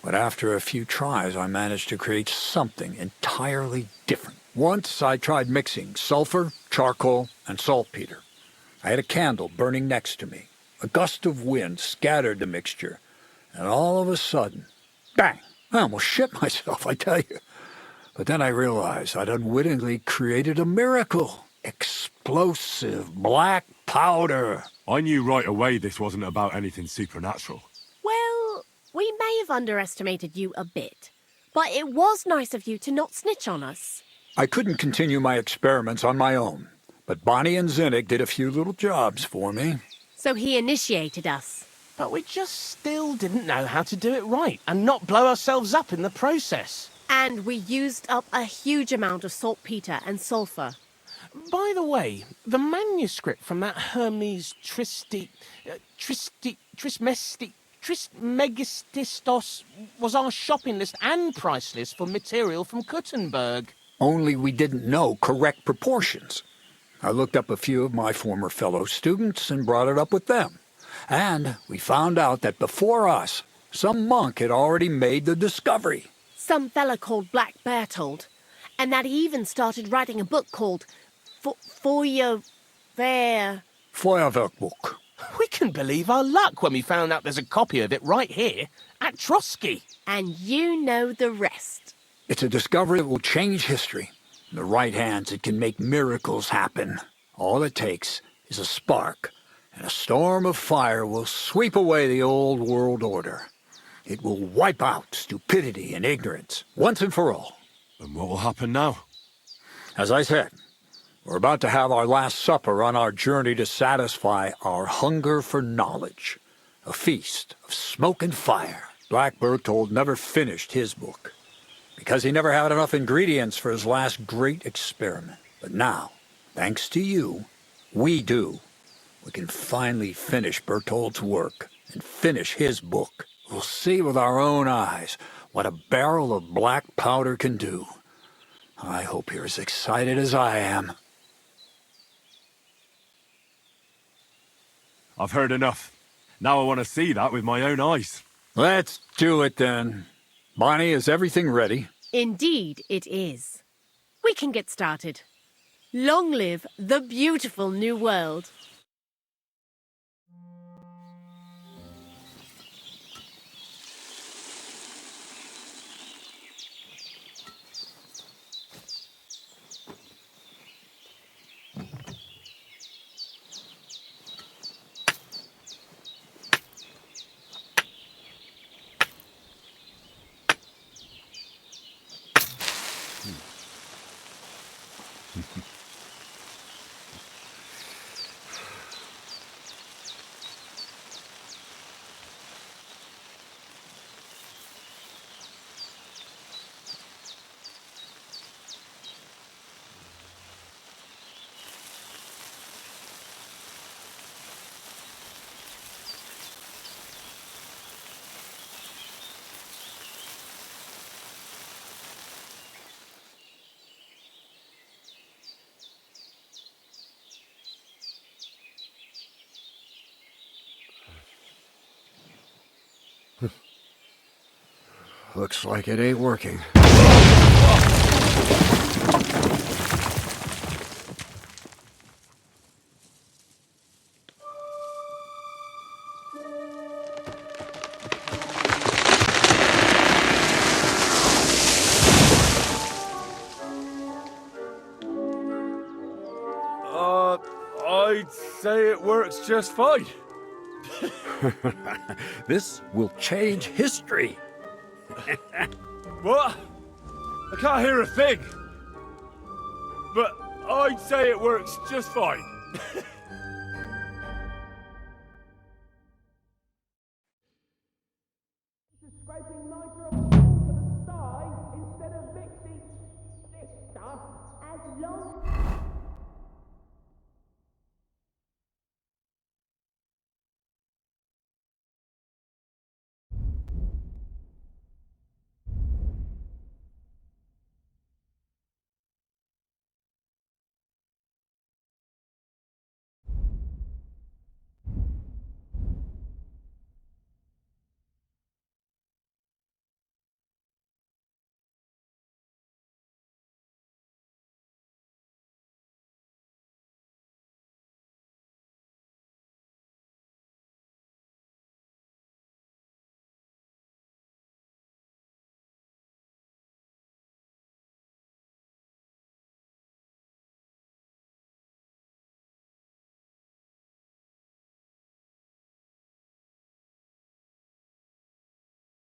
But after a few tries, I managed to create something entirely different. Once I tried mixing sulfur, charcoal, and saltpeter. I had a candle burning next to me. A gust of wind scattered the mixture, and all of a sudden, bang! I almost shit myself, I tell you. But then I realized I'd unwittingly created a miracle. Explosive black powder. I knew right away this wasn't about anything supernatural. Well, we may have underestimated you a bit, but it was nice of you to not snitch on us. I couldn't continue my experiments on my own, but Bonnie and Zinnig did a few little jobs for me. So he initiated us. But we just still didn't know how to do it right and not blow ourselves up in the process. And we used up a huge amount of saltpeter and sulfur. By the way, the manuscript from that Hermes Trismegistos was our shopping list and price list for material from Kuttenberg. Only we didn't know correct proportions. I looked up a few of my former fellow students and brought it up with them. And we found out that before us, some monk had already made the discovery. Some fella called Black Bertold. And that he even started writing a book called Feuerwerkbuch. We couldn't believe our luck when we found out there's a copy of it right here at Trotsky. And you know the rest. It's a discovery that will change history. In the right hands, it can make miracles happen. All it takes is a spark, and a storm of fire will sweep away the old world order. It will wipe out stupidity and ignorance, once and for all. And what will happen now? As I said, we're about to have our last supper on our journey to satisfy our hunger for knowledge. A feast of smoke and fire. Black Bertold never finished his book, because he never had enough ingredients for his last great experiment. But now, thanks to you, we do. We can finally finish Bertold's work and finish his book. We'll see with our own eyes what a barrel of black powder can do. I hope you're as excited as I am. I've heard enough. Now I want to see that with my own eyes. Let's do it then. Bonnie, is everything ready? Indeed it is. We can get started. Long live the beautiful new world. Looks like it ain't working. I'd say it works just fine. This will change history. What? I can't hear a thing. But I'd say it works just fine. Scraping nitro to the side instead of mixing this stuff as long.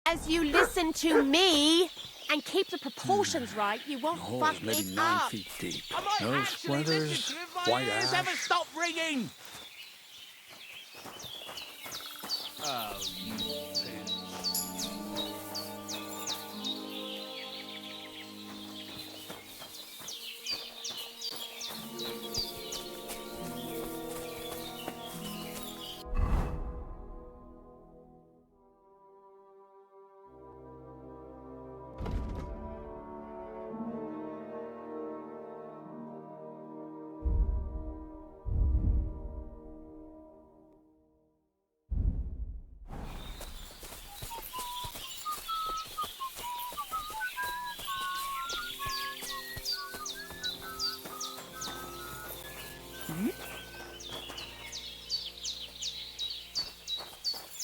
As you listen to me and keep the proportions right, you won't The fuck hole's maybe it 9 up. feet deep. I might No actually splinters, listen to if my white ears ash. ever stop ringing. Oh, you bitch.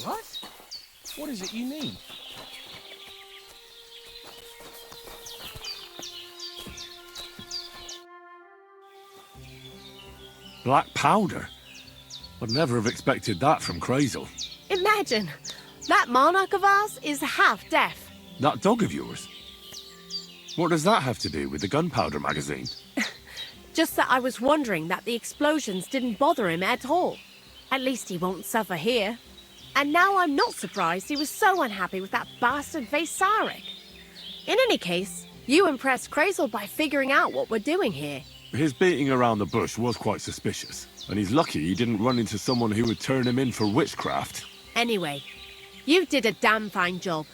What? What is it you need? Black powder? I'd never have expected that from Crazel. Imagine, that monarch of ours is half deaf. That dog of yours? What does that have to do with the gunpowder magazine? Just that I was wondering that the explosions didn't bother him at all. At least he won't suffer here. And now I'm not surprised he was so unhappy with that bastard Vesaric. In any case, you impressed Crazel by figuring out what we're doing here. His beating around the bush was quite suspicious, and he's lucky he didn't run into someone who would turn him in for witchcraft. Anyway, you did a damn fine job.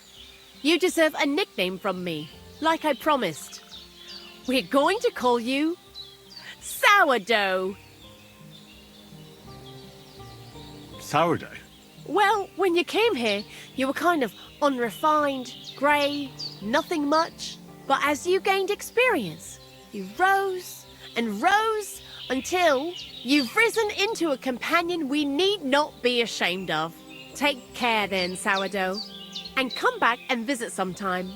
You deserve a nickname from me, like I promised. We're going to call you Sourdough. Sourdough? Well, when you came here, you were kind of unrefined, grey, nothing much. But as you gained experience, you rose and rose until you've risen into a companion we need not be ashamed of. Take care then, Sourdough, and come back and visit sometime.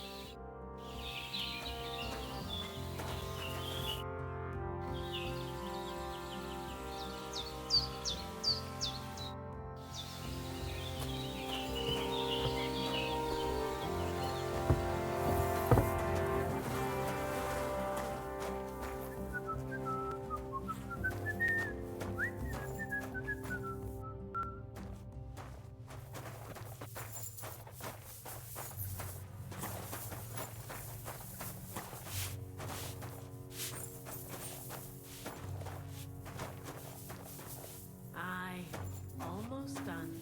Almost done.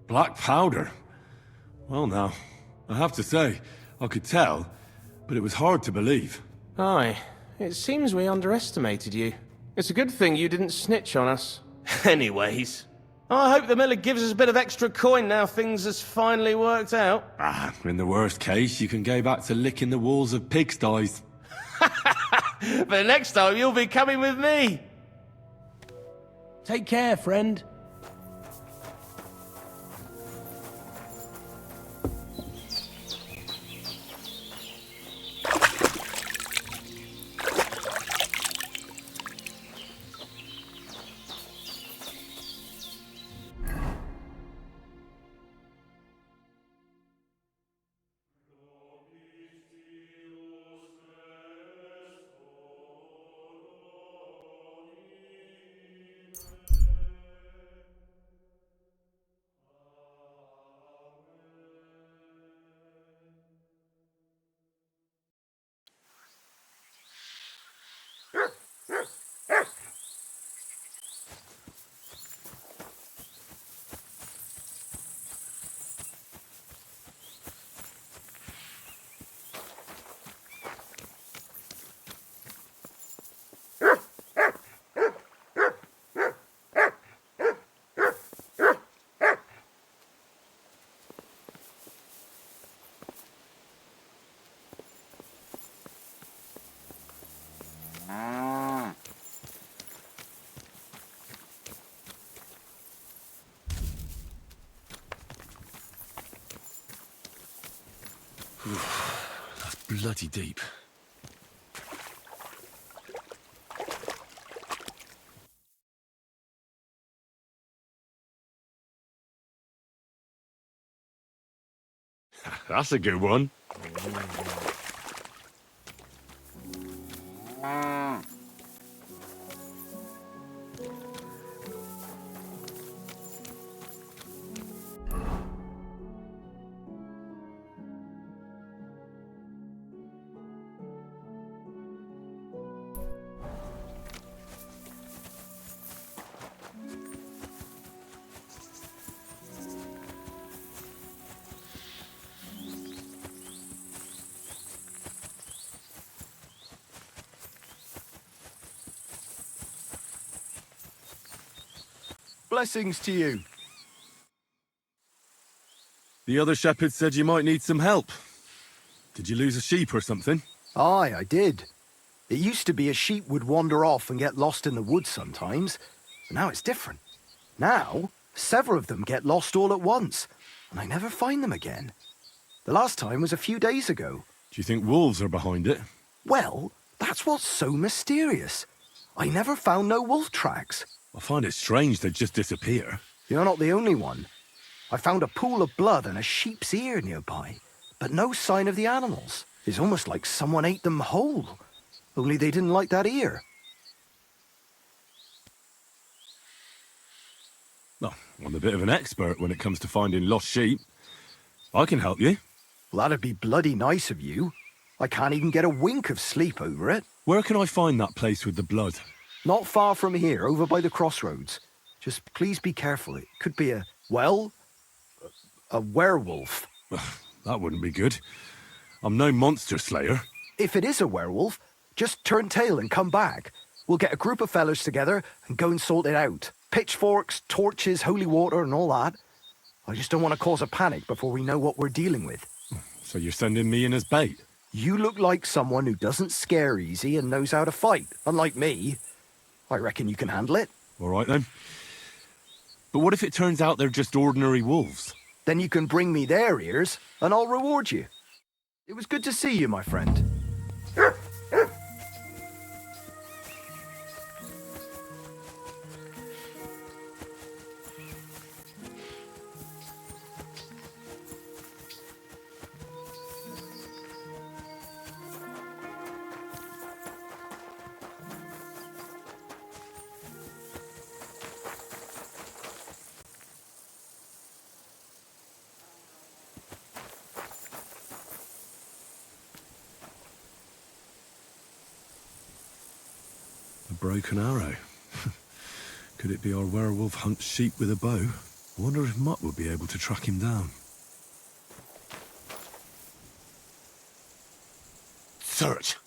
Black powder? Well now, I have to say, I could tell, but it was hard to believe. Aye, it seems we underestimated you. It's a good thing you didn't snitch on us. Anyways, I hope the miller gives us a bit of extra coin now things has finally worked out. Ah, in the worst case, you can go back to licking the walls of pigsties. But next time you'll be coming with me. Take care, friend. That's bloody deep. That's a good one. Blessings to you. The other shepherd said you might need some help. Did you lose a sheep or something? Aye, I did. It used to be a sheep would wander off and get lost in the woods sometimes, but now it's different. Now, several of them get lost all at once, and I never find them again. The last time was a few days ago. Do you think wolves are behind it? Well, that's what's so mysterious. I never found no wolf tracks. I find it strange they'd just disappear. You're not the only one. I found a pool of blood and a sheep's ear nearby, but no sign of the animals. It's almost like someone ate them whole, only they didn't like that ear. Well, I'm a bit of an expert when it comes to finding lost sheep. I can help you. Well, that'd be bloody nice of you. I can't even get a wink of sleep over it. Where can I find that place with the blood? Not far from here, over by the crossroads. Just please be careful. It could be a werewolf. That wouldn't be good. I'm no monster slayer. If it is a werewolf, just turn tail and come back. We'll get a group of fellas together and go and sort it out. Pitchforks, torches, holy water and all that. I just don't want to cause a panic before we know what we're dealing with. So you're sending me in as bait? You look like someone who doesn't scare easy and knows how to fight, unlike me. I reckon you can handle it. All right then. But what if it turns out they're just ordinary wolves? Then you can bring me their ears and I'll reward you. It was good to see you, my friend. A broken arrow. Could it be our werewolf hunts sheep with a bow? I wonder if Mutt would be able to track him down. Search!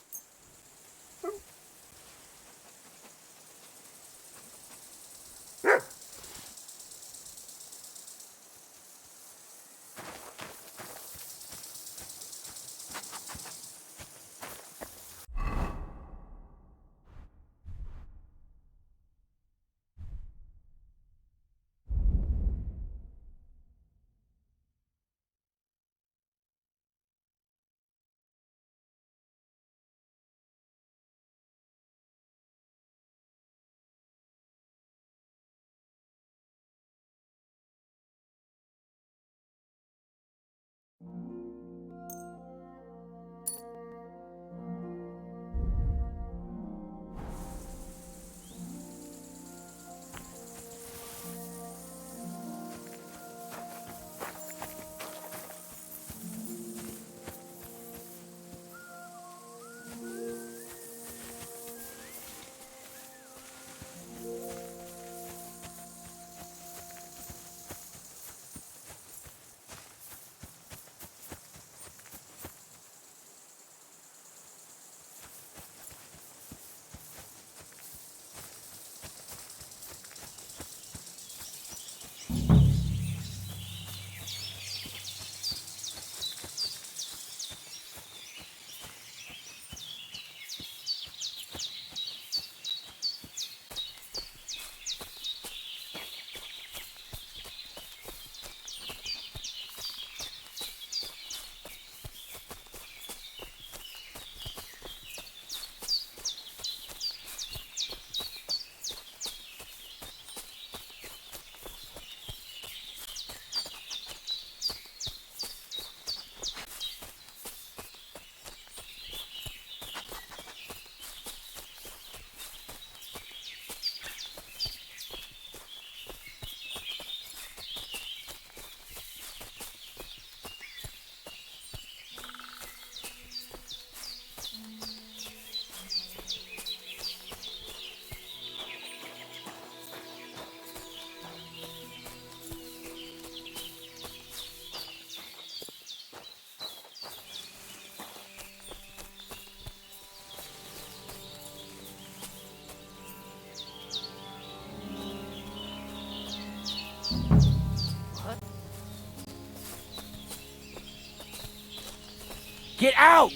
Get out!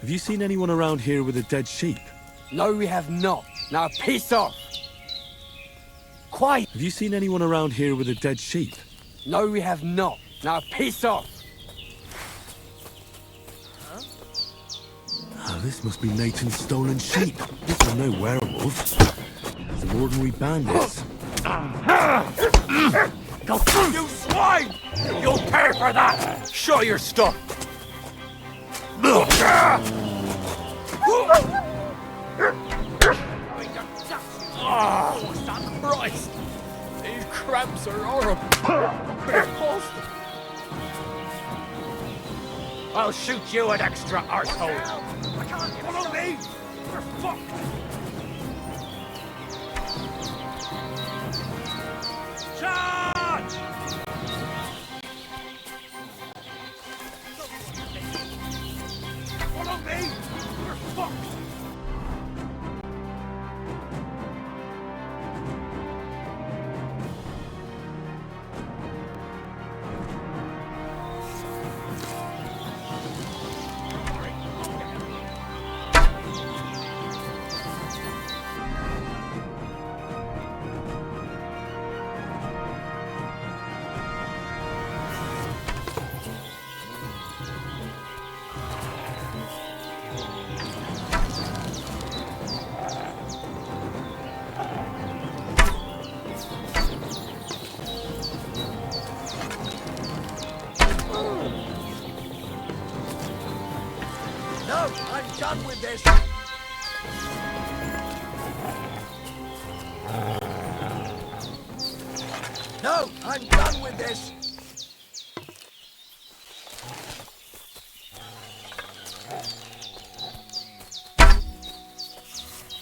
Have you seen anyone around here with a dead sheep? No, we have not. Now piss off! Quiet! Have you seen anyone around here with a dead sheep? No, we have not. Now piss off! Oh, this must be Nathan's stolen sheep. This is no werewolf. Some ordinary bandits. Go, you swine! You'll pay for that! Show your stuff! Oh, Christ! These cramps are horrible. I'll shoot you an extra arsehole. I can't follow me! We're fucked! Charge! Follow me! We're fucked! No, I'm done with this. No, I'm done with this.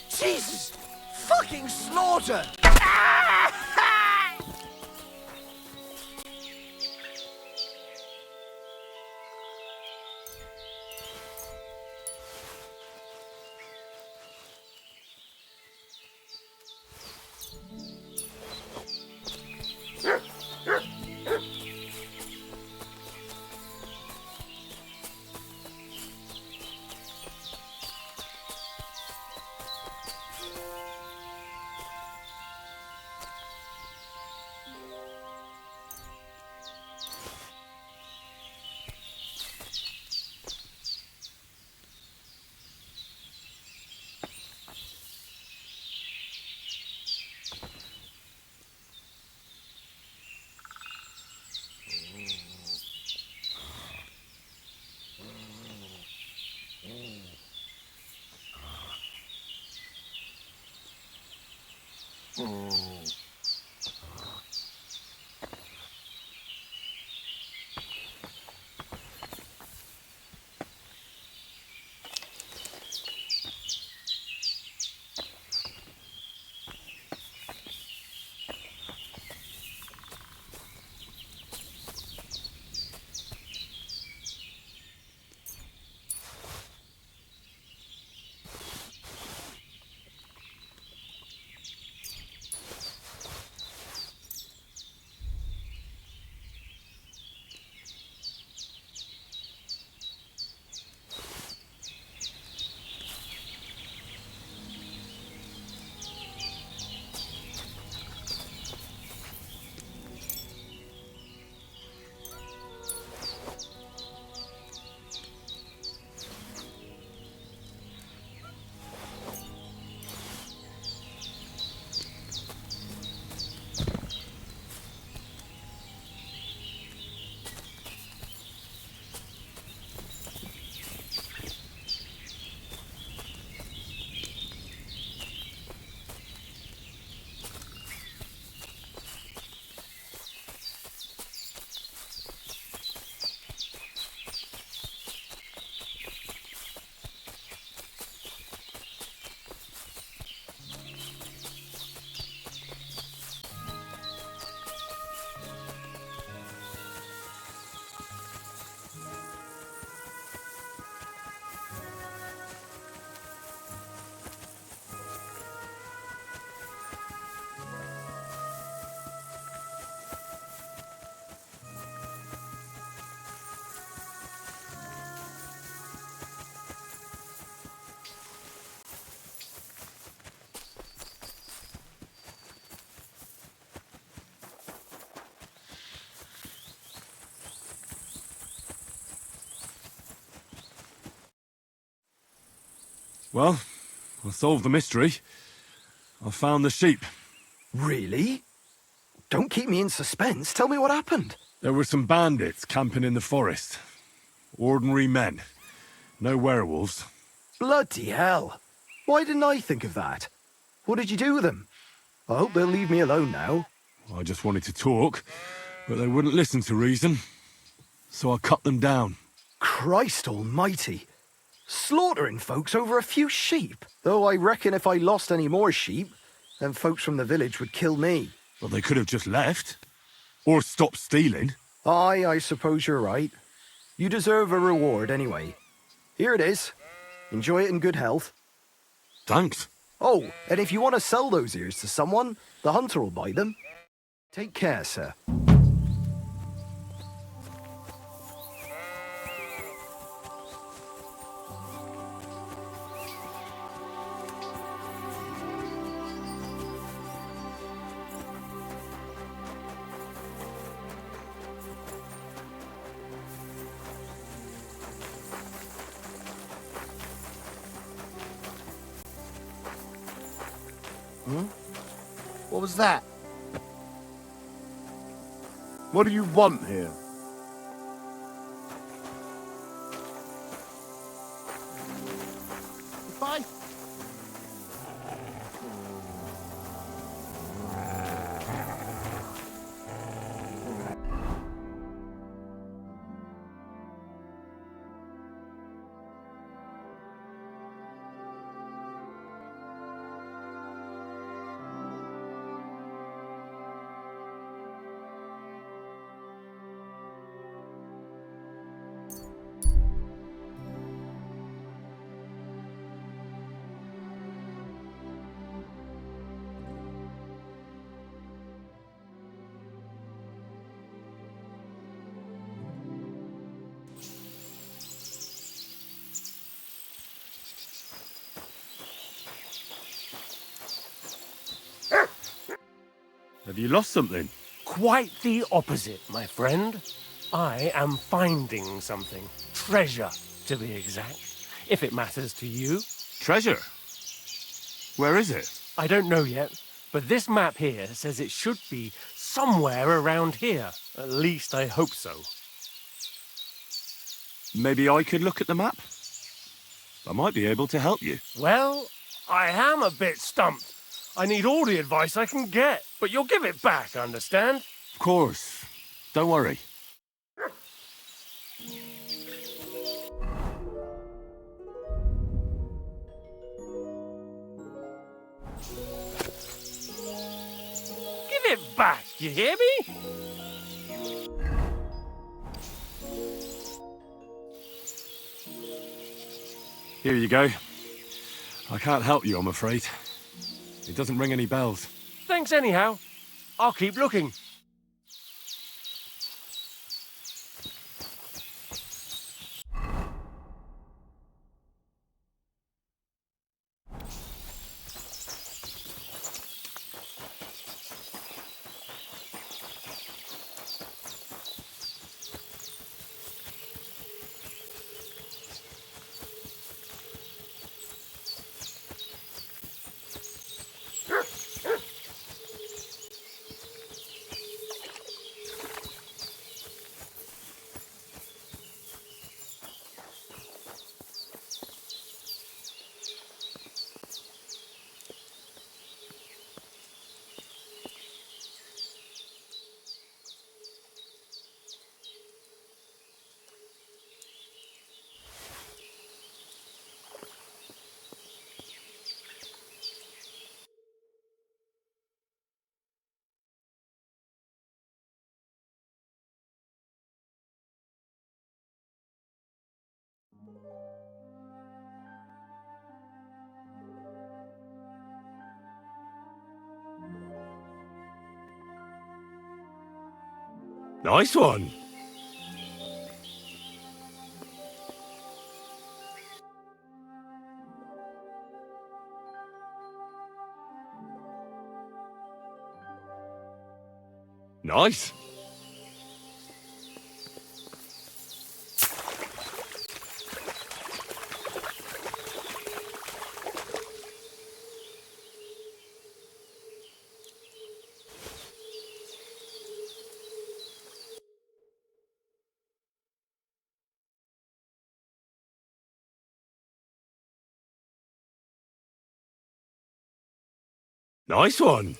Jesus! Fucking slaughter! Well, I solved the mystery. I found the sheep. Really? Don't keep me in suspense. Tell me what happened. There were some bandits camping in the forest. Ordinary men. No werewolves. Bloody hell. Why didn't I think of that? What did you do with them? I hope they'll leave me alone now. I just wanted to talk, but they wouldn't listen to reason. So I cut them down. Christ almighty. Slaughtering folks over a few sheep. Though I reckon if I lost any more sheep, then folks from the village would kill me. Well, they could have just left. Or stopped stealing. Aye, I suppose you're right. You deserve a reward anyway. Here it is. Enjoy it in good health. Thanks. Oh, and if you want to sell those ears to someone, the hunter will buy them. Take care, sir. What was that? What do you want here? Bye. Have you lost something? Quite the opposite, my friend. I am finding something. Treasure, to be exact. If it matters to you. Treasure? Where is it? I don't know yet, but this map here says it should be somewhere around here. At least I hope so. Maybe I could look at the map? I might be able to help you. Well, I am a bit stumped. I need all the advice I can get, but you'll give it back, understand? Of course. Don't worry. Give it back, you hear me? Here you go. I can't help you, I'm afraid. It doesn't ring any bells. Thanks anyhow. I'll keep looking. Nice one. Nice. Nice one.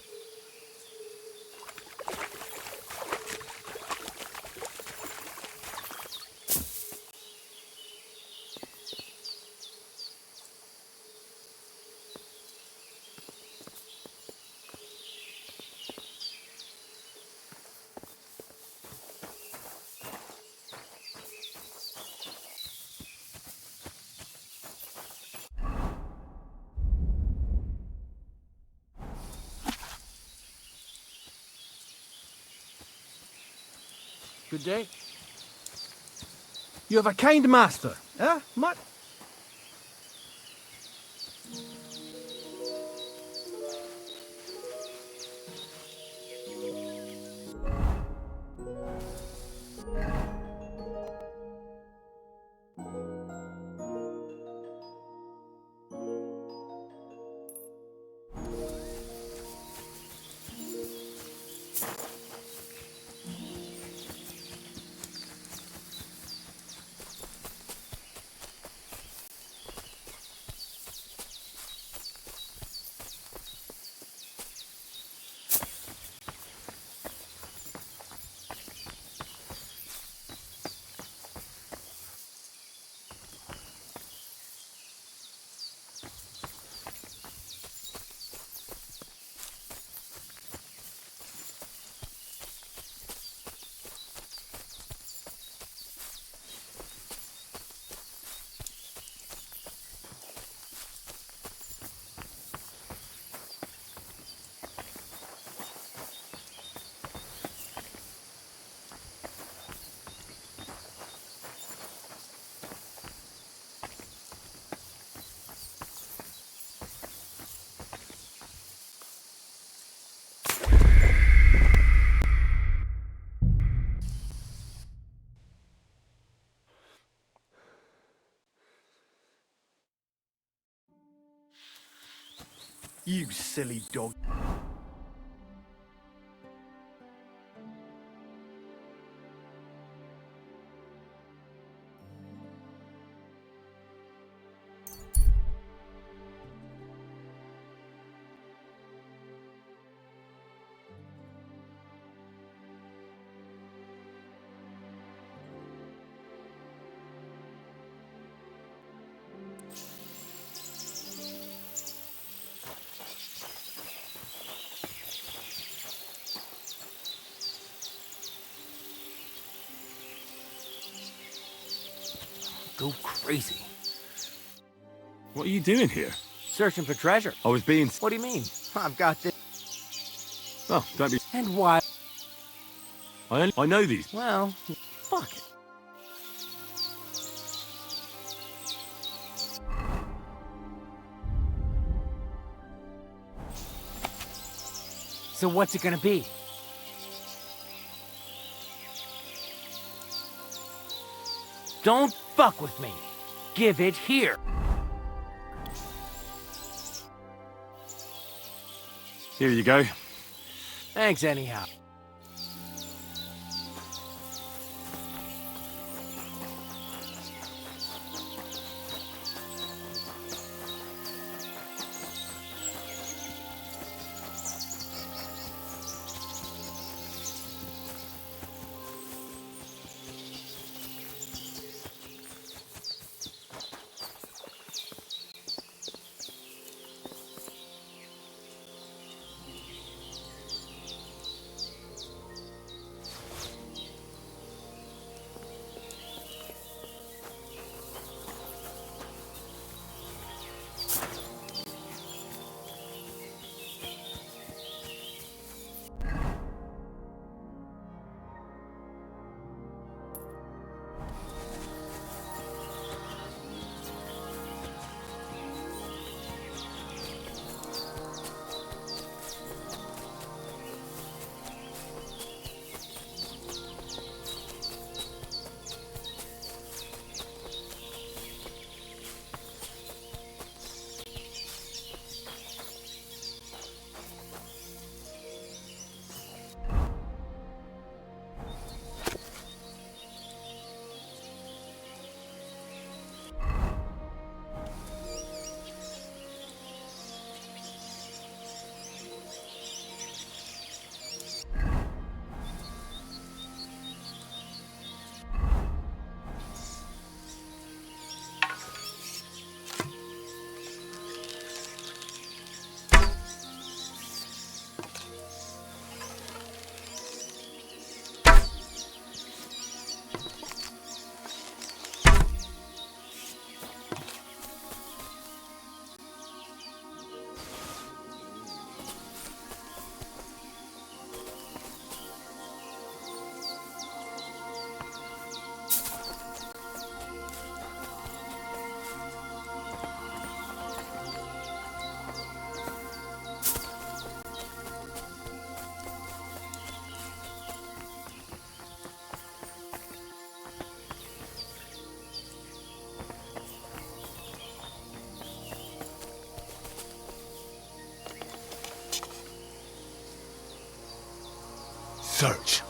Good day. You have a kind master, eh? You silly dog. Go crazy. What are you doing here? Searching for treasure. I was being... What do you mean? I've got this. Oh, don't be... And why? I know these. Well, fuck it. So what's it gonna be? Don't fuck with me. Give it here. Here you go. Thanks anyhow. search.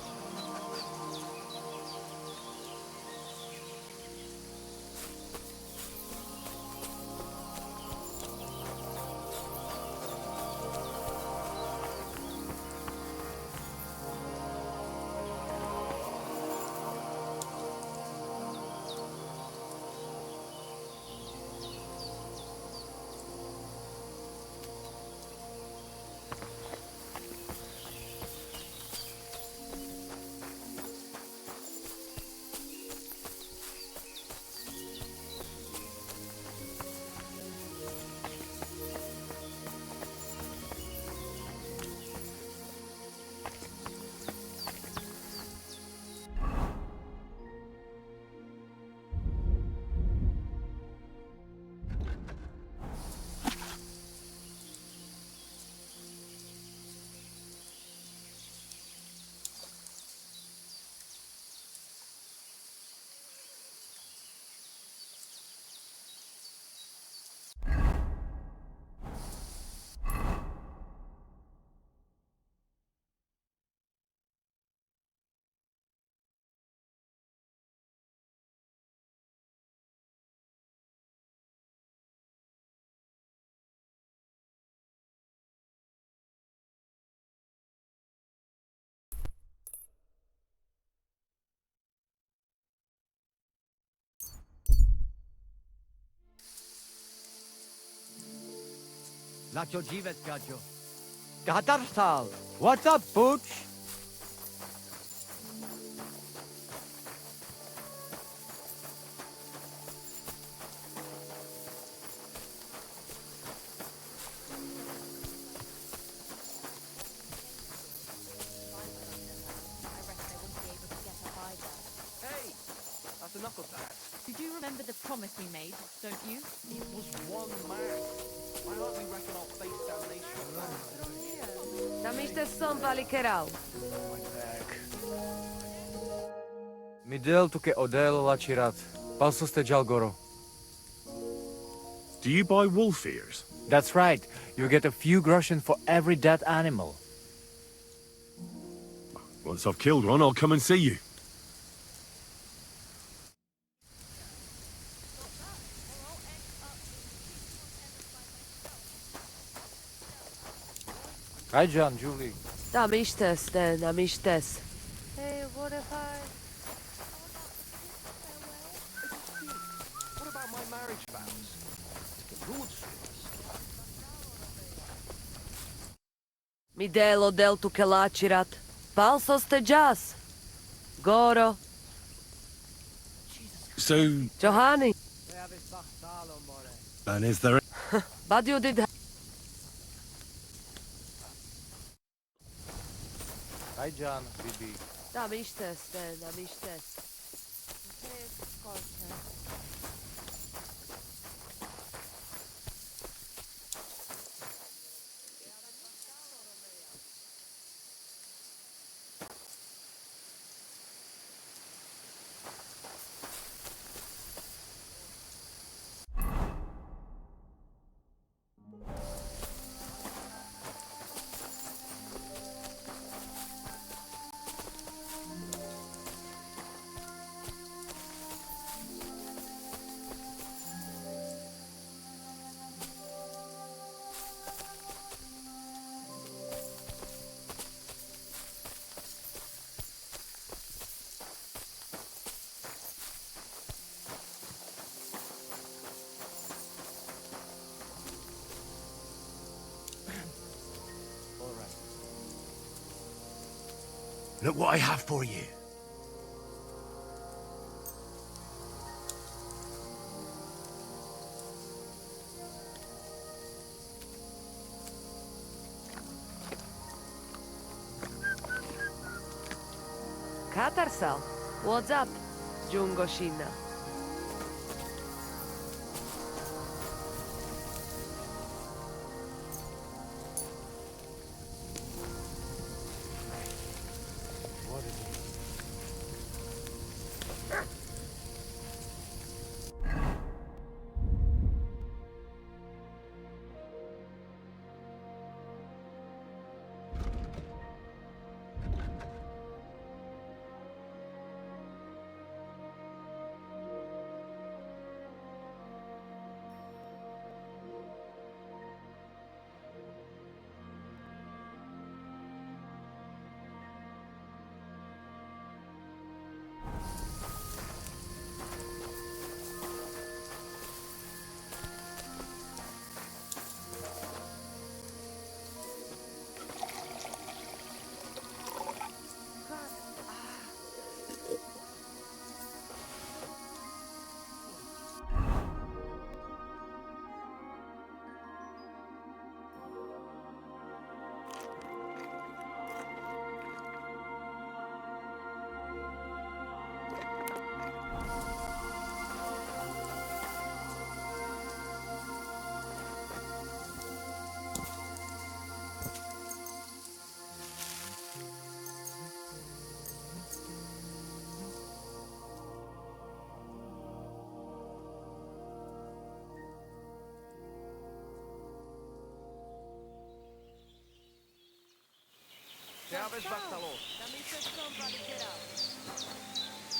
Na co dziwet, Gacio? Katarsal, what's up, Butch? That's enough of that. Did you remember the promise we made, don't you? It was one man. Why aren't we reckon our face damnation? Tam ishte son pali kerau. Midel tu ke odel lacirat. Pasos te jalgoro. Do you buy wolf ears? That's right. You get a few groschen for every dead animal. Once I've killed one, I'll come and see you. Hi, John, Julie. Tam ishtes, tam ishtes. Hey, what if I... What about my marriage vows? The Lord's Midel odel tu ke lacirat. Pasos te jas. Goro. So, Johani. and is there... Badio did... Hi, John, Bibi. Tam ishtes, tam ishtes. Look what I have for you. Katarsal. What's up, Jungoshina?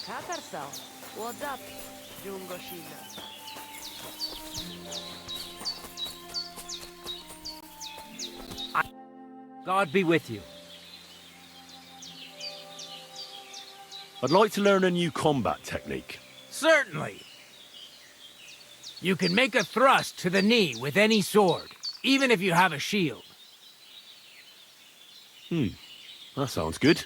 Kakarsal, what's up, Jungoshina? God be with you. I'd like to learn a new combat technique. Certainly. You can make a thrust to the knee with any sword, even if you have a shield. That sounds good.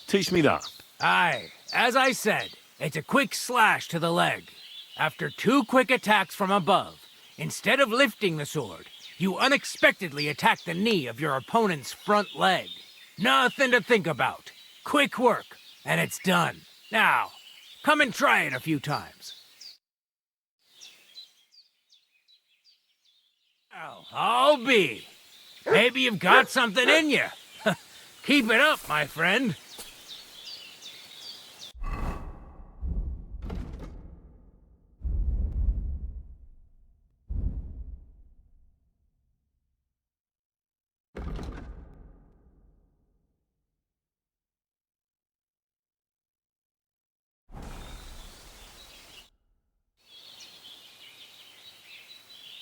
Teach me that. Aye, as I said, it's a quick slash to the leg. After 2 quick attacks from above, instead of lifting the sword, you unexpectedly attack the knee of your opponent's front leg. Nothing to think about. Quick work, and it's done. Now, come and try it a few times. Well, I'll be. Maybe you've got something in you. Keep it up, my friend.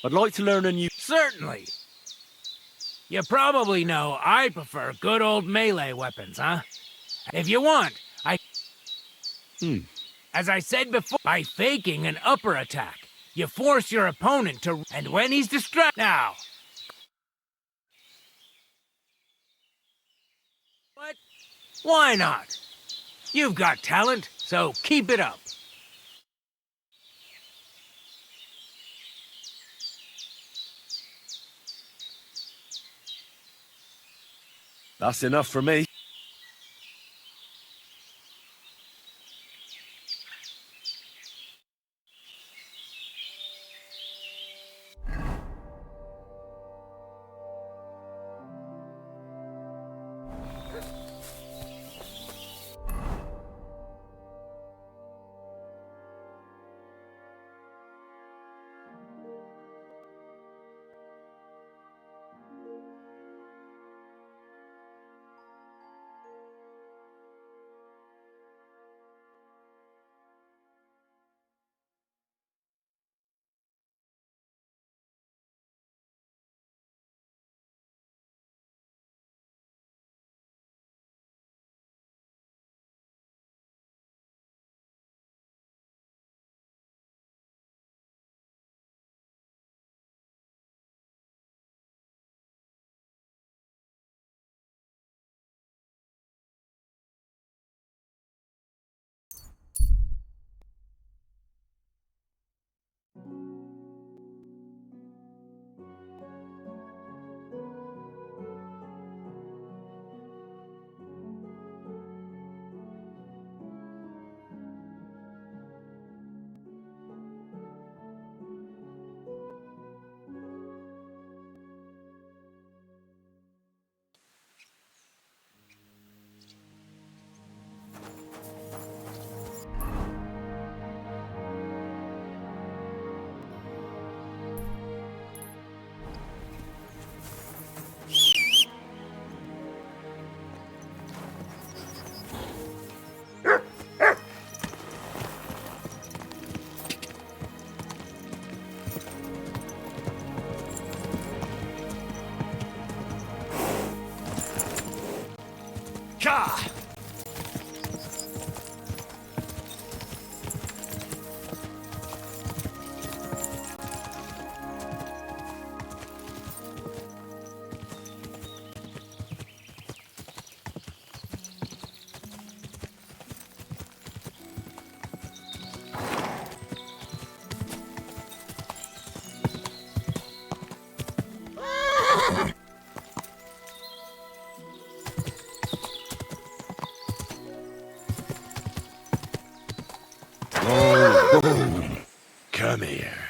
I'd like to learn a new... Certainly. You probably know I prefer good old melee weapons, huh? If you want, As I said before, by faking an upper attack, you force your opponent to... And when he's distracted... Now... What? Why not? You've got talent, so keep it up. That's enough for me. Come here.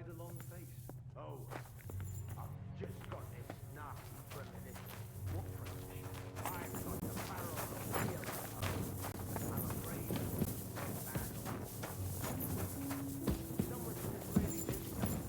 Why the long face? Oh, I've just got this nasty premonition. What premonition? I've got the barrel of steel. I'm afraid it's bad. Someone should really do something.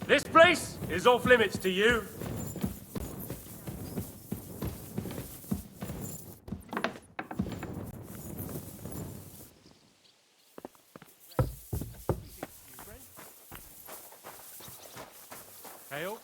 This place is off limits to you. Hail.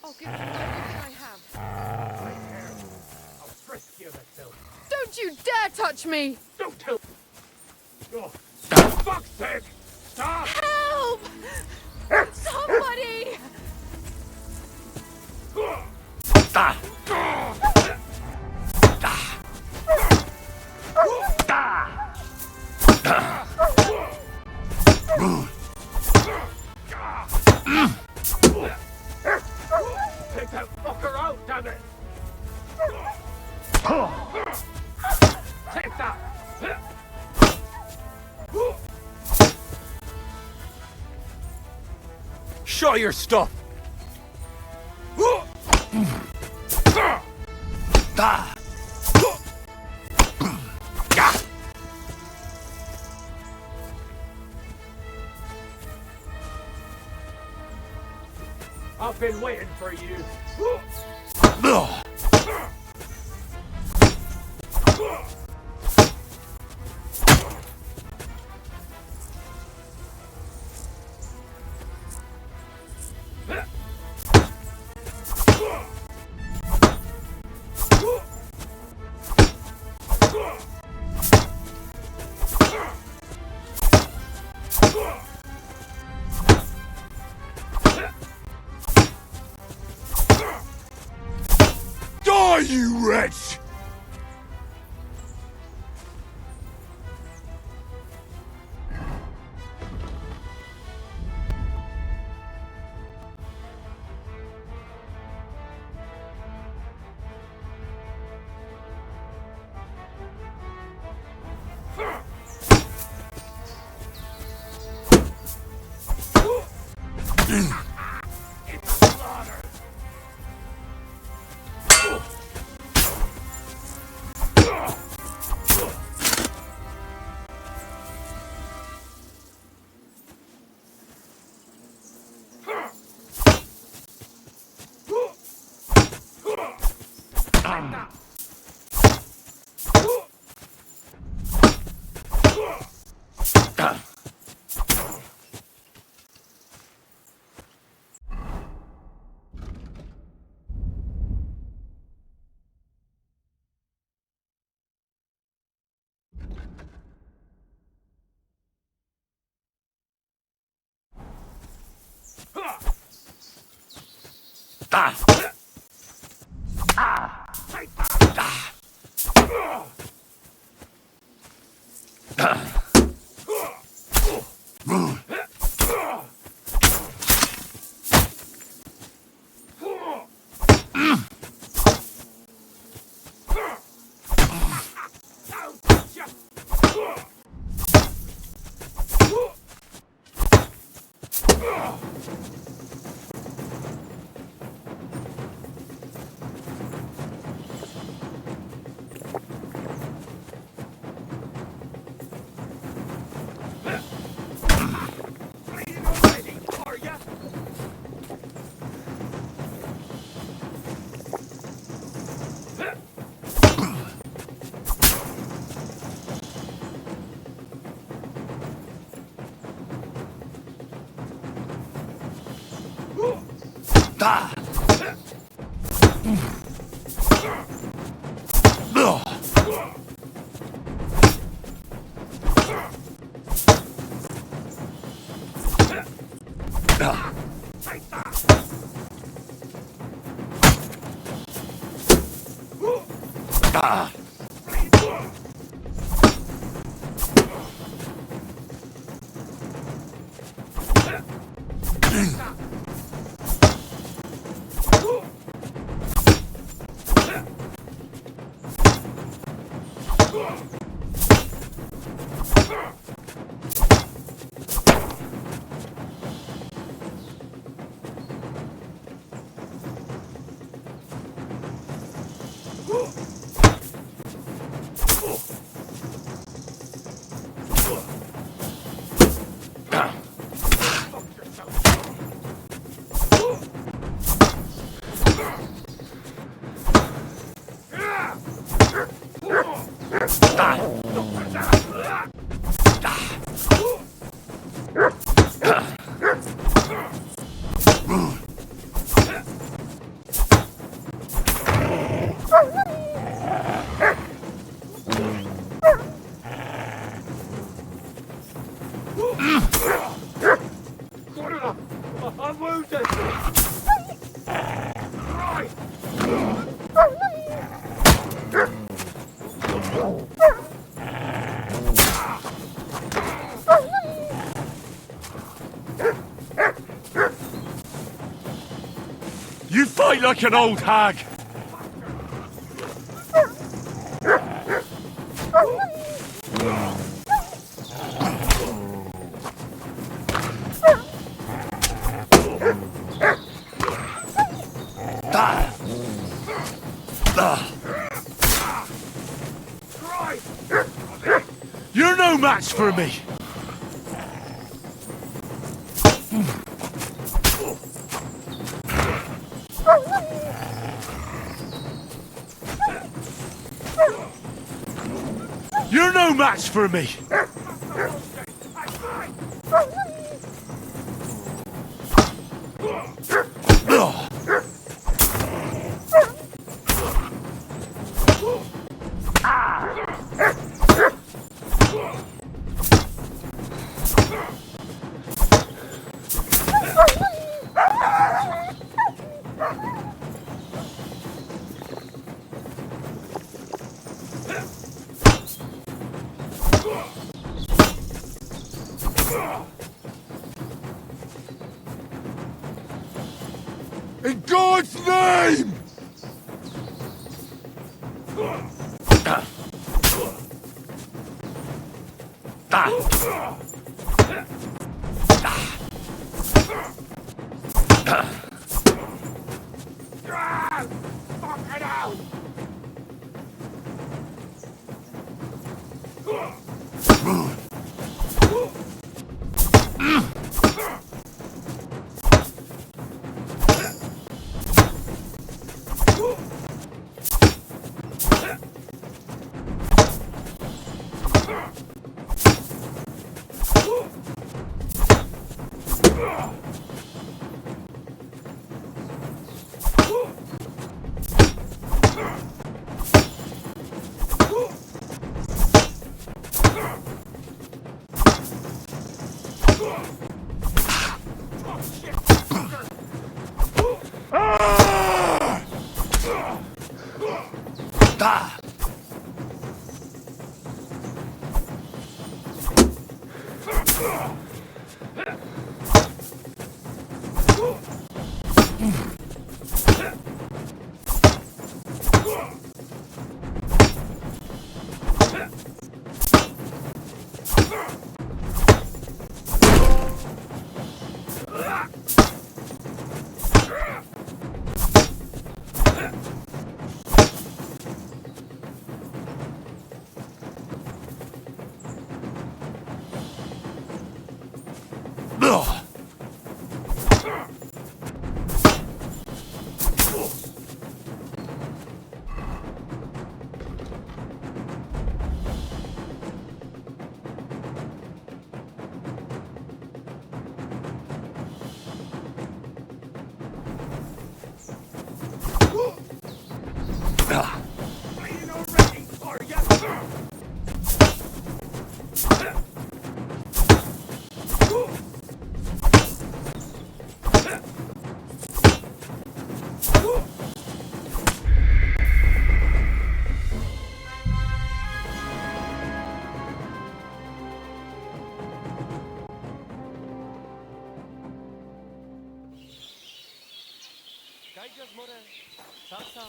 I'll give you everything I have. Take care. I'll frisk you, Matilda. Don't you dare touch me! Don't tell. Oh, for fuck's sake! Stop! Help! Somebody! Take that fucker out, damn it! all your stuff. I've been waiting for you. Die, you wretch! I'm wounded! Right! You fight like an old hag! match for me. You're no match for me. In God's name!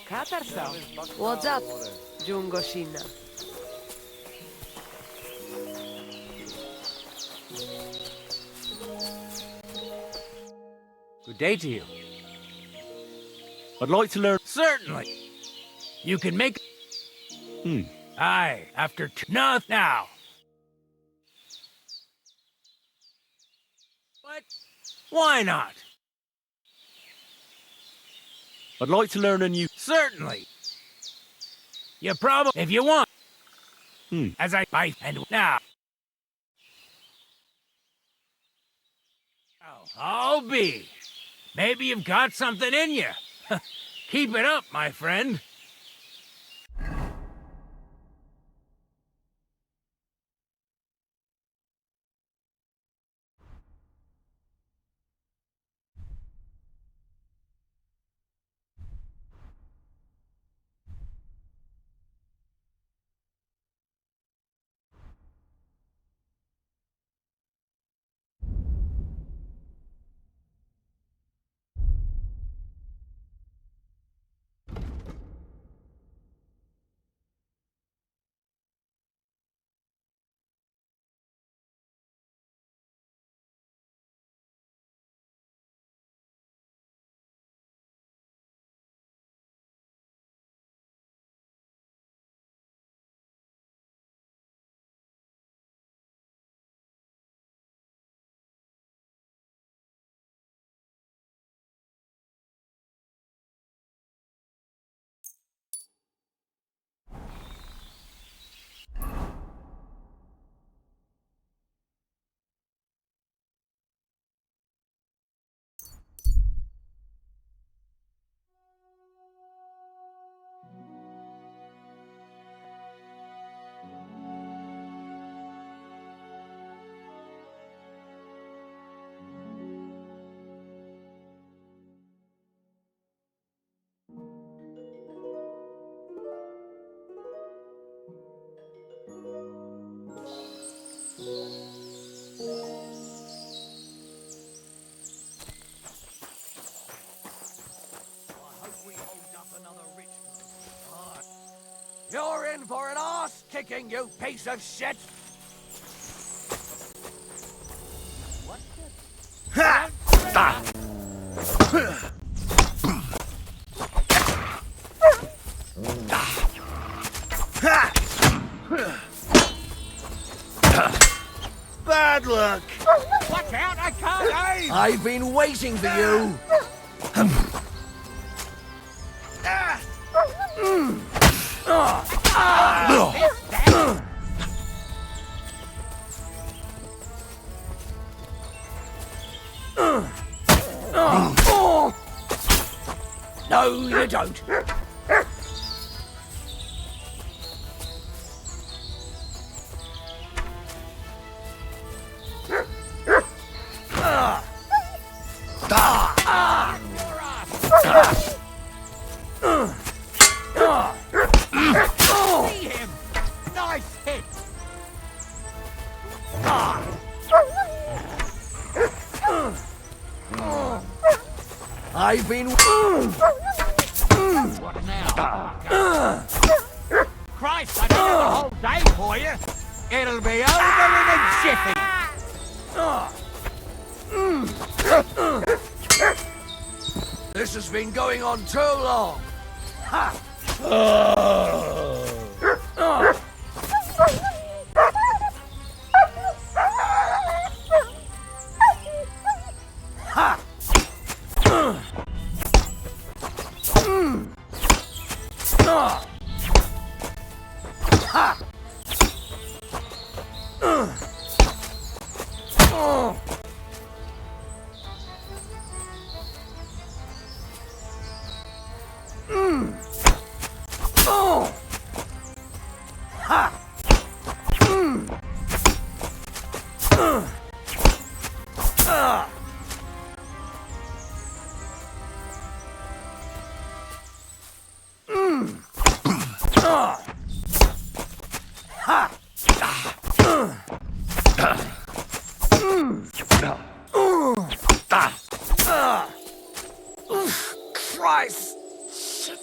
Katarsa. What's up, Jungoshina? Good day to you. I'd like to learn. Certainly. You can make. Aye, after not now. What? Why not? I'd like to learn a new. Certainly. You probably, if you want. As I and now. I'll be. Maybe you've got something in you. Keep it up, my friend. You're in for an arse-kicking, you piece of shit! What the... Ha! Ah! Bad luck! Watch out, I can't aim! I've been waiting for you! No, you don't. See him! Nice hit! I've been... What now? Christ, I don't have a whole day for you! It'll be over in a jiffy! This has been going on too long. Ha! Ha! Christ! Shit!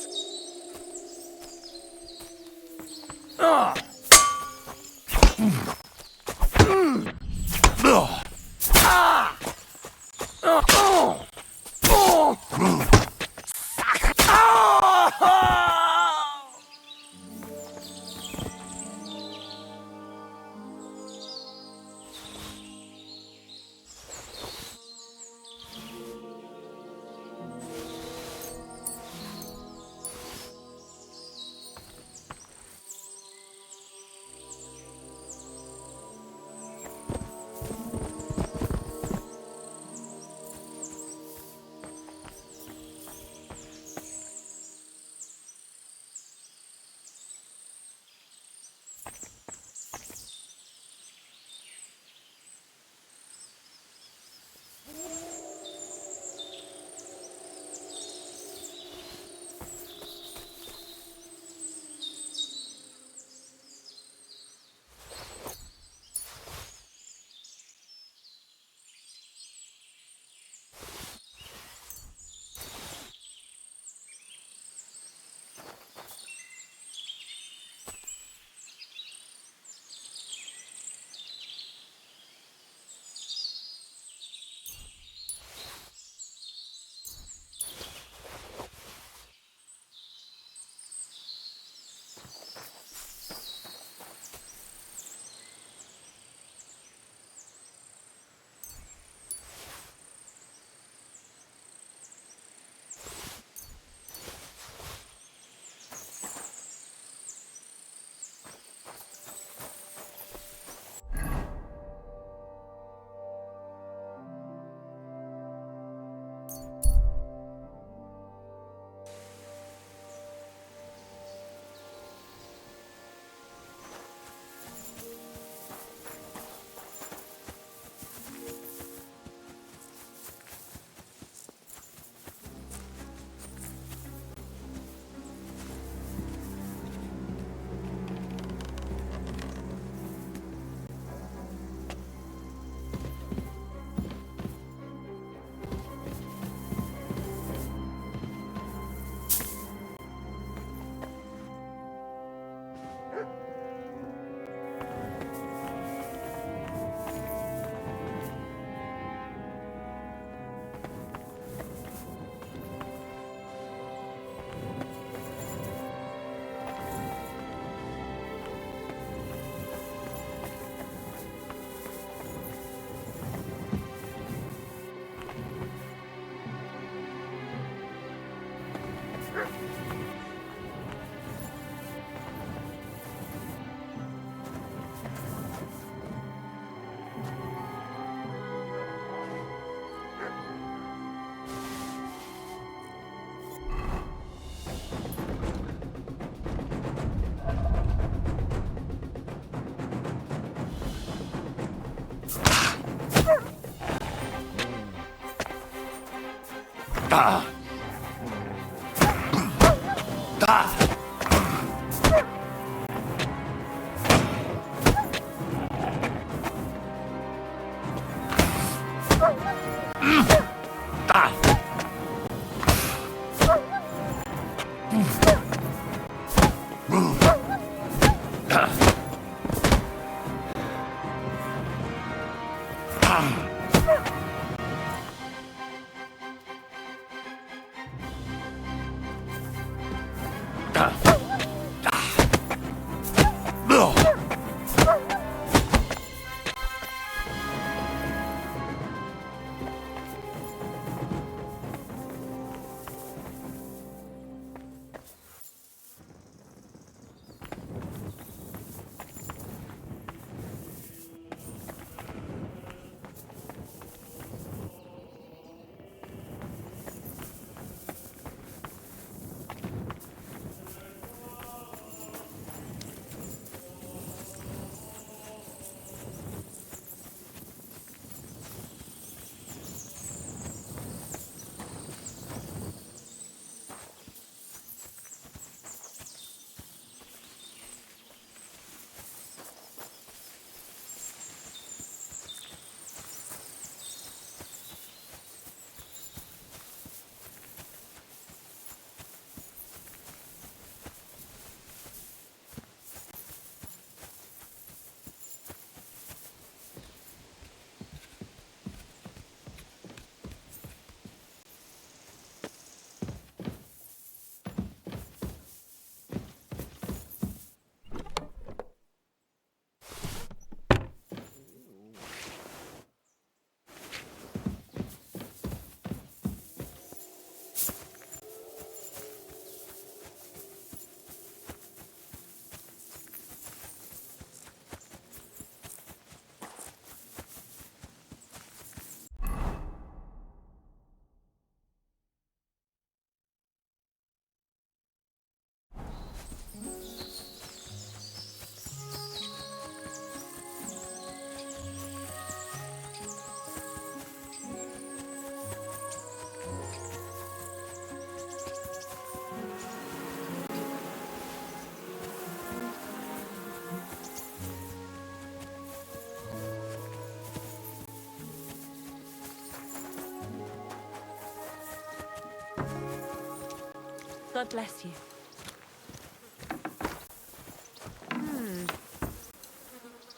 God bless you.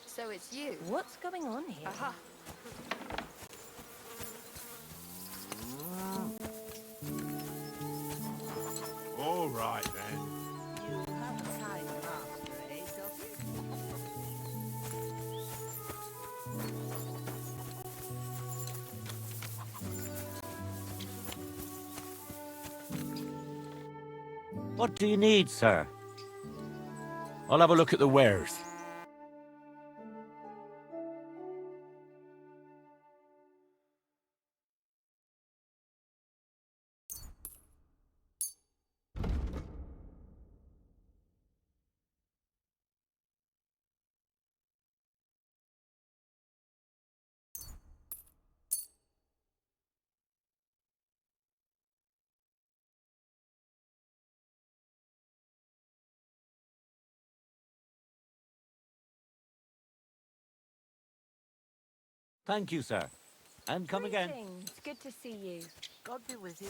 So it's you. What's going on here? Aha. All right, then. You have a kind master, eh, Sophie? What do you need, sir? I'll have a look at the wares. Thank you, sir. And come again. Greetings. Good to see you. God be with you.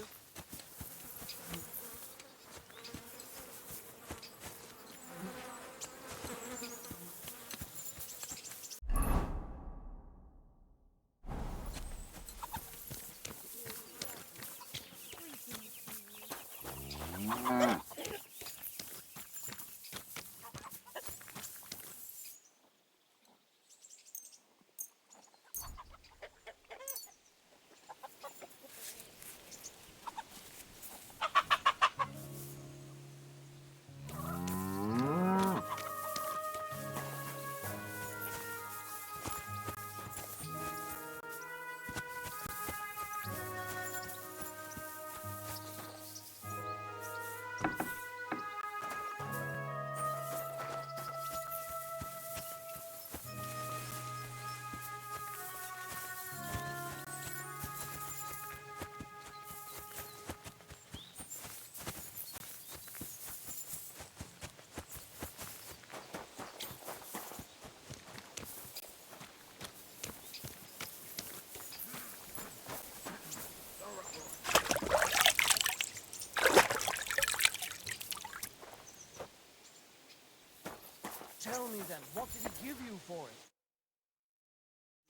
Tell me then, what did he give you for it?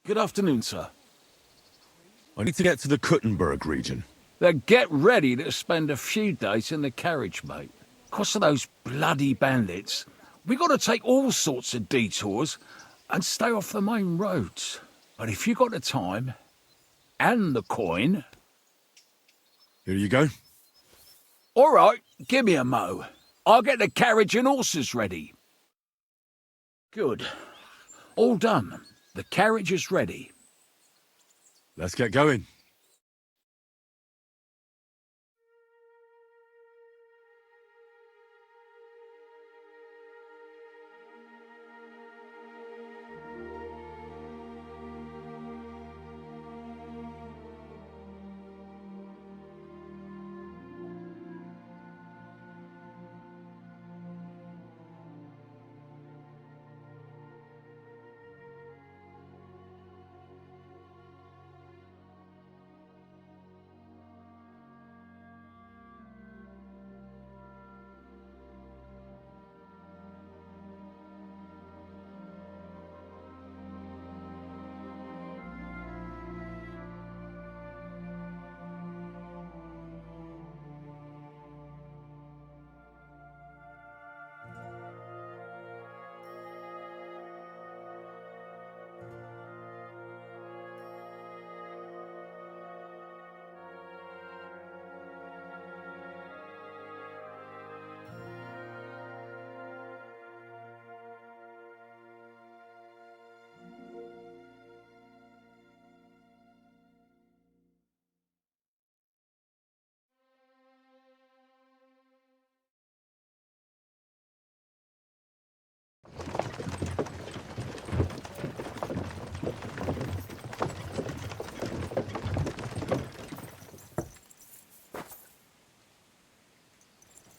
Good afternoon, sir. I need to get to the Kuttenberg region. Then get ready to spend a few days in the carriage, mate. 'Cause of those bloody bandits, we got to take all sorts of detours and stay off the main roads. But if you got the time and the coin... Here you go. All right, give me a mo. I'll get the carriage and horses ready. Good. All done. The carriage is ready. Let's get going.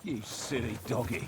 You silly doggy.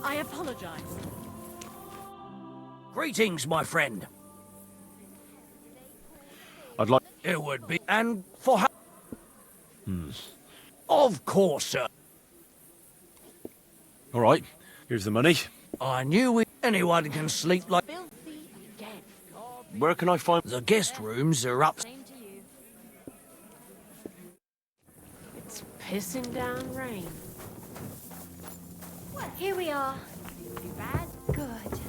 I apologize. Greetings, my friend. I'd like... It would be... And for... Of course, sir. All right, here's the money. I knew anyone can sleep like... Where can I find... The guest rooms are up... It's pissing down rain. Well, here we are. Too bad. Good.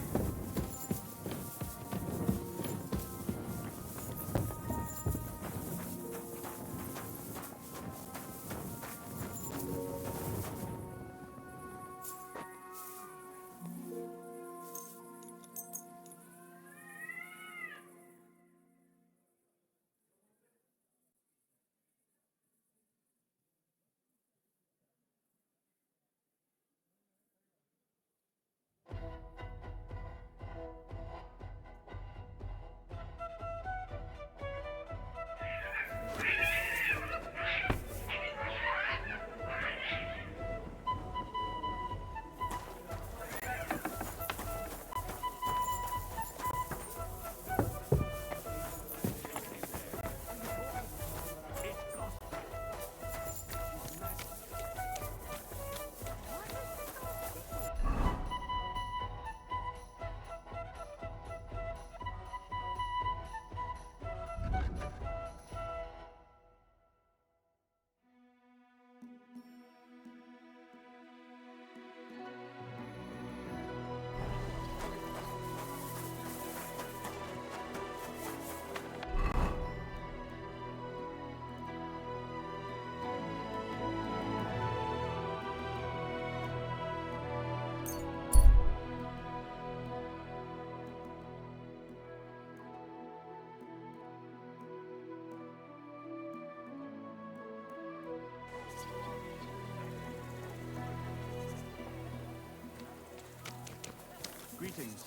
Greetings.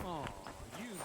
Oh, you.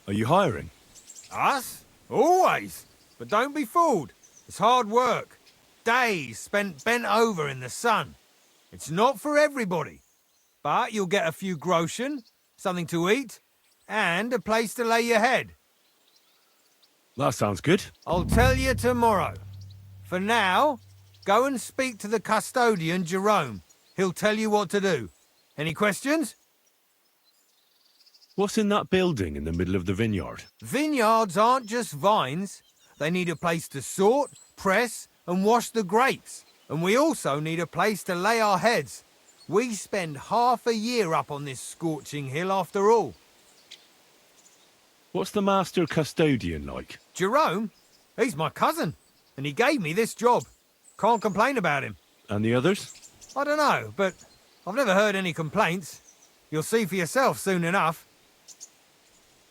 Are you hiring? Us? Always. But don't be fooled. It's hard work. Days spent bent over in the sun. It's not for everybody. But you'll get a few groschen, something to eat, and a place to lay your head. That sounds good. I'll tell you tomorrow. For now, go and speak to the custodian, Jerome. He'll tell you what to do. Any questions? What's in that building in the middle of the vineyard? Vineyards aren't just vines. They need a place to sort, press, and wash the grapes. And we also need a place to lay our heads. We spend half a year up on this scorching hill after all. What's the master custodian like? Jerome? He's my cousin. And he gave me this job. Can't complain about him. And the others? I don't know, but I've never heard any complaints. You'll see for yourself soon enough.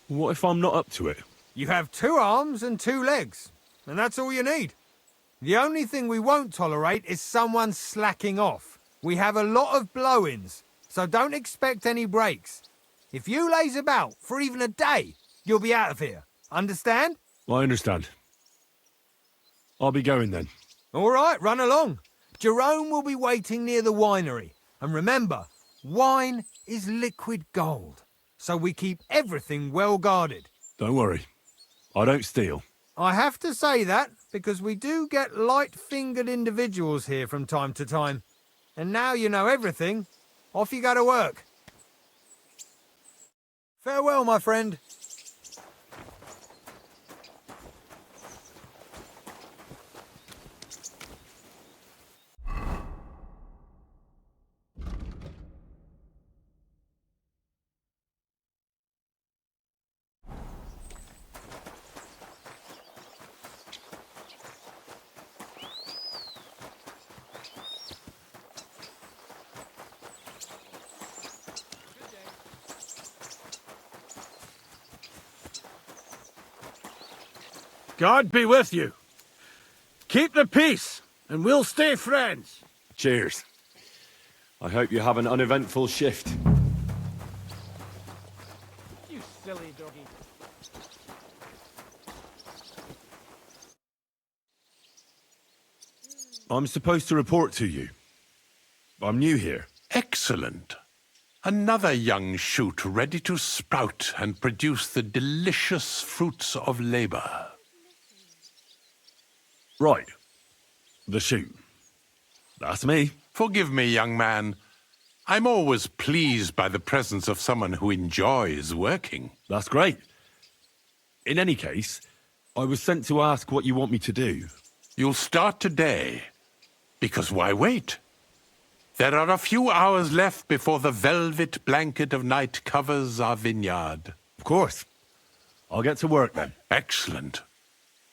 What if I'm not up to it? You have 2 arms and 2 legs, and that's all you need. The only thing we won't tolerate is someone slacking off. We have a lot of blow-ins, so don't expect any breaks. If you laze about for even a day, you'll be out of here. Understand? I understand. I'll be going then. All right, run along. Jerome will be waiting near the winery. And remember, wine is liquid gold. So we keep everything well guarded. Don't worry. I don't steal. I have to say that because we do get light-fingered individuals here from time to time. And now you know everything. Off you go to work. Farewell, my friend. God be with you. Keep the peace, and we'll stay friends. Cheers. I hope you have an uneventful shift. You silly doggy. I'm supposed to report to you. I'm new here. Excellent. Another young shoot ready to sprout and produce the delicious fruits of labor. Right. The shoot. That's me. Forgive me, young man. I'm always pleased by the presence of someone who enjoys working. That's great. In any case, I was sent to ask what you want me to do. You'll start today. Because why wait? There are a few hours left before the velvet blanket of night covers our vineyard. Of course. I'll get to work then. Excellent.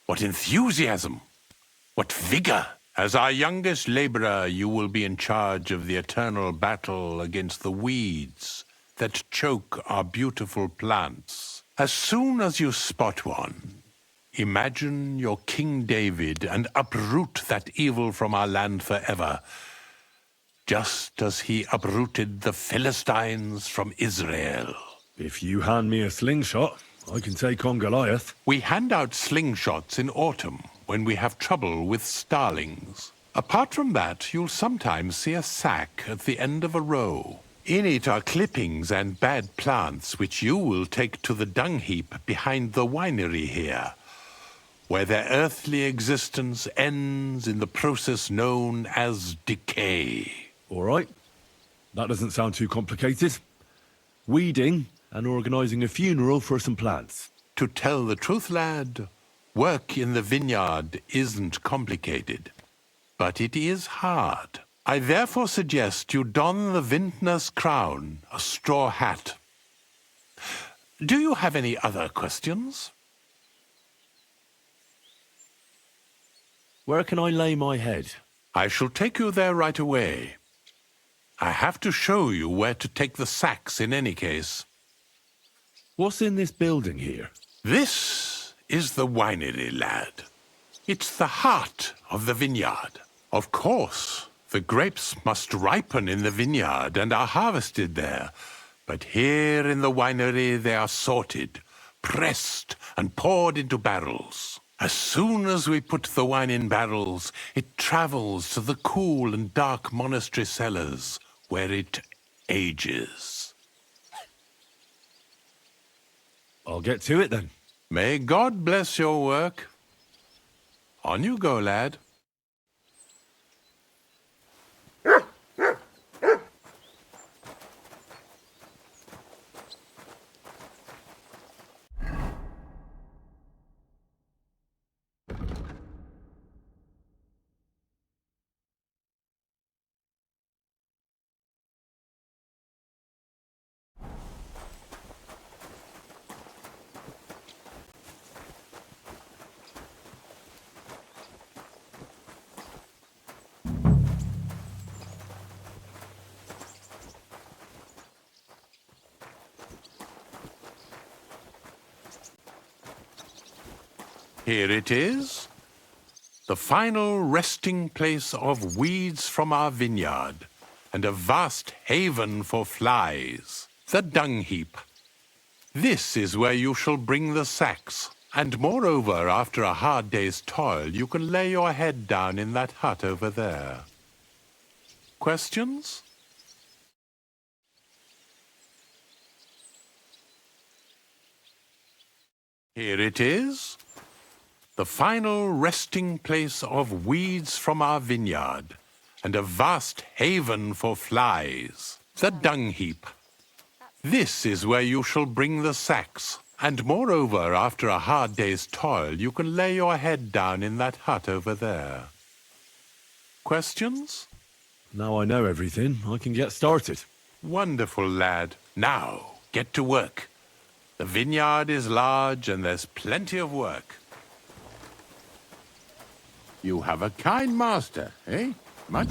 What enthusiasm. What vigor. As our youngest laborer, you will be in charge of the eternal battle against the weeds that choke our beautiful plants. As soon as you spot one, imagine you're King David and uproot that evil from our land forever, just as he uprooted the Philistines from Israel. If you hand me a slingshot, I can take on Goliath. We hand out slingshots in autumn when we have trouble with starlings. Apart from that, you'll sometimes see a sack at the end of a row. In it are clippings and bad plants which you will take to the dung heap behind the winery here, where their earthly existence ends in the process known as decay. All right. That doesn't sound too complicated. Weeding and organising a funeral for some plants. To tell the truth, lad, work in the vineyard isn't complicated, but it is hard. I therefore suggest you don the vintner's crown, a straw hat. Do you have any other questions? Where can I lay my head? I shall take you there right away. I have to show you where to take the sacks in any case. What's in this building here? This is the winery, lad. It's the heart of the vineyard. Of course, the grapes must ripen in the vineyard and are harvested there. But here in the winery they are sorted, pressed, and poured into barrels. As soon as we put the wine in barrels, it travels to the cool and dark monastery cellars, where it ages. I'll get to it then. May God bless your work. On you go, lad. Here it is, the final resting place of weeds from our vineyard, and a vast haven for flies, the dung heap. This is where you shall bring the sacks, and moreover, after a hard day's toil, you can lay your head down in that hut over there. Questions? Here it is, the final resting place of weeds from our vineyard, and a vast haven for flies, the dung heap. This is where you shall bring the sacks, and moreover, after a hard day's toil, you can lay your head down in that hut over there. Questions? Now I know everything, I can get started. Wonderful, lad. Now, get to work. The vineyard is large and there's plenty of work. You have a kind master, eh? Much?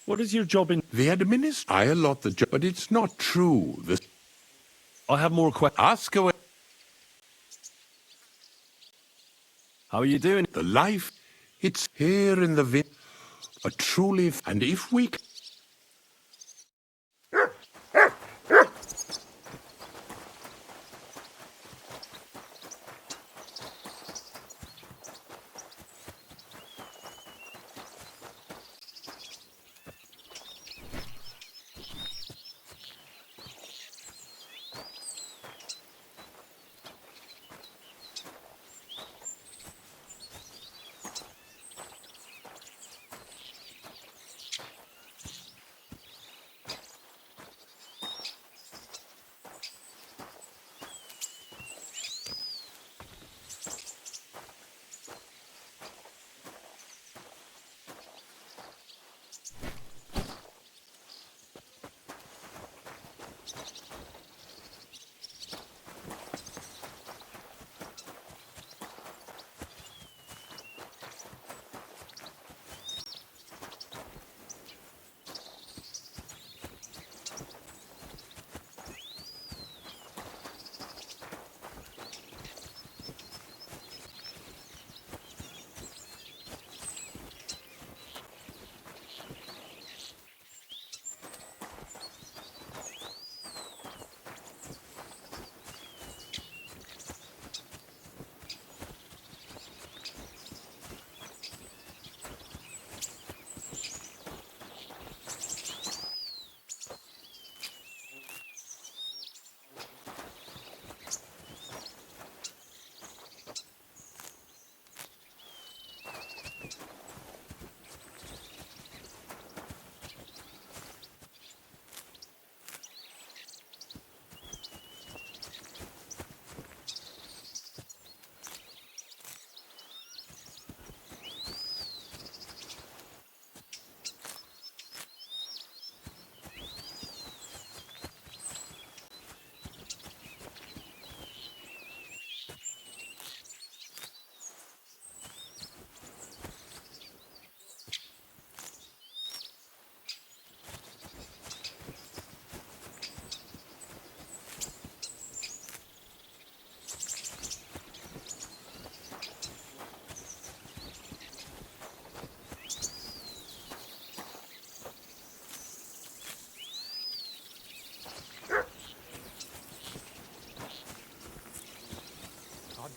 What is your job in the administration? I allot the job, but it's not true. I have more questions. Ask away. How are you doing? The life, it's here in the a truly, and if we.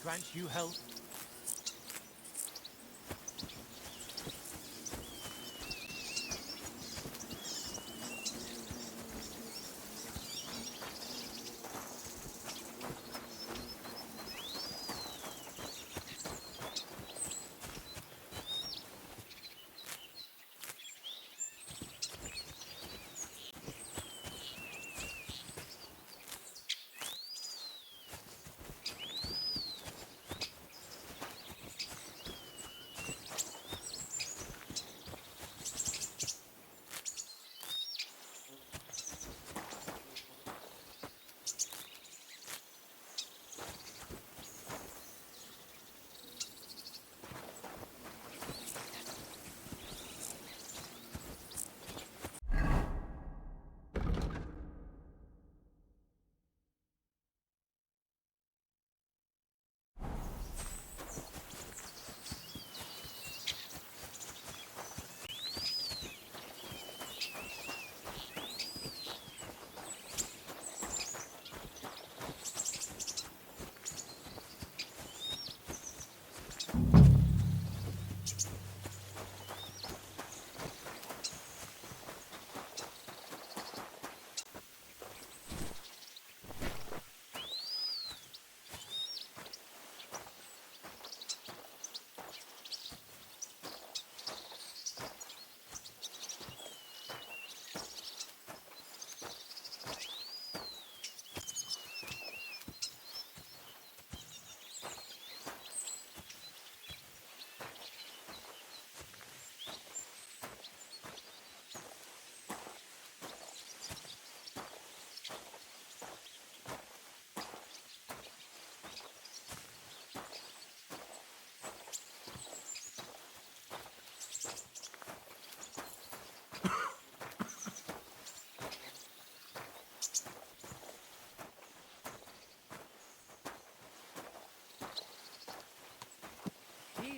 Grant you health.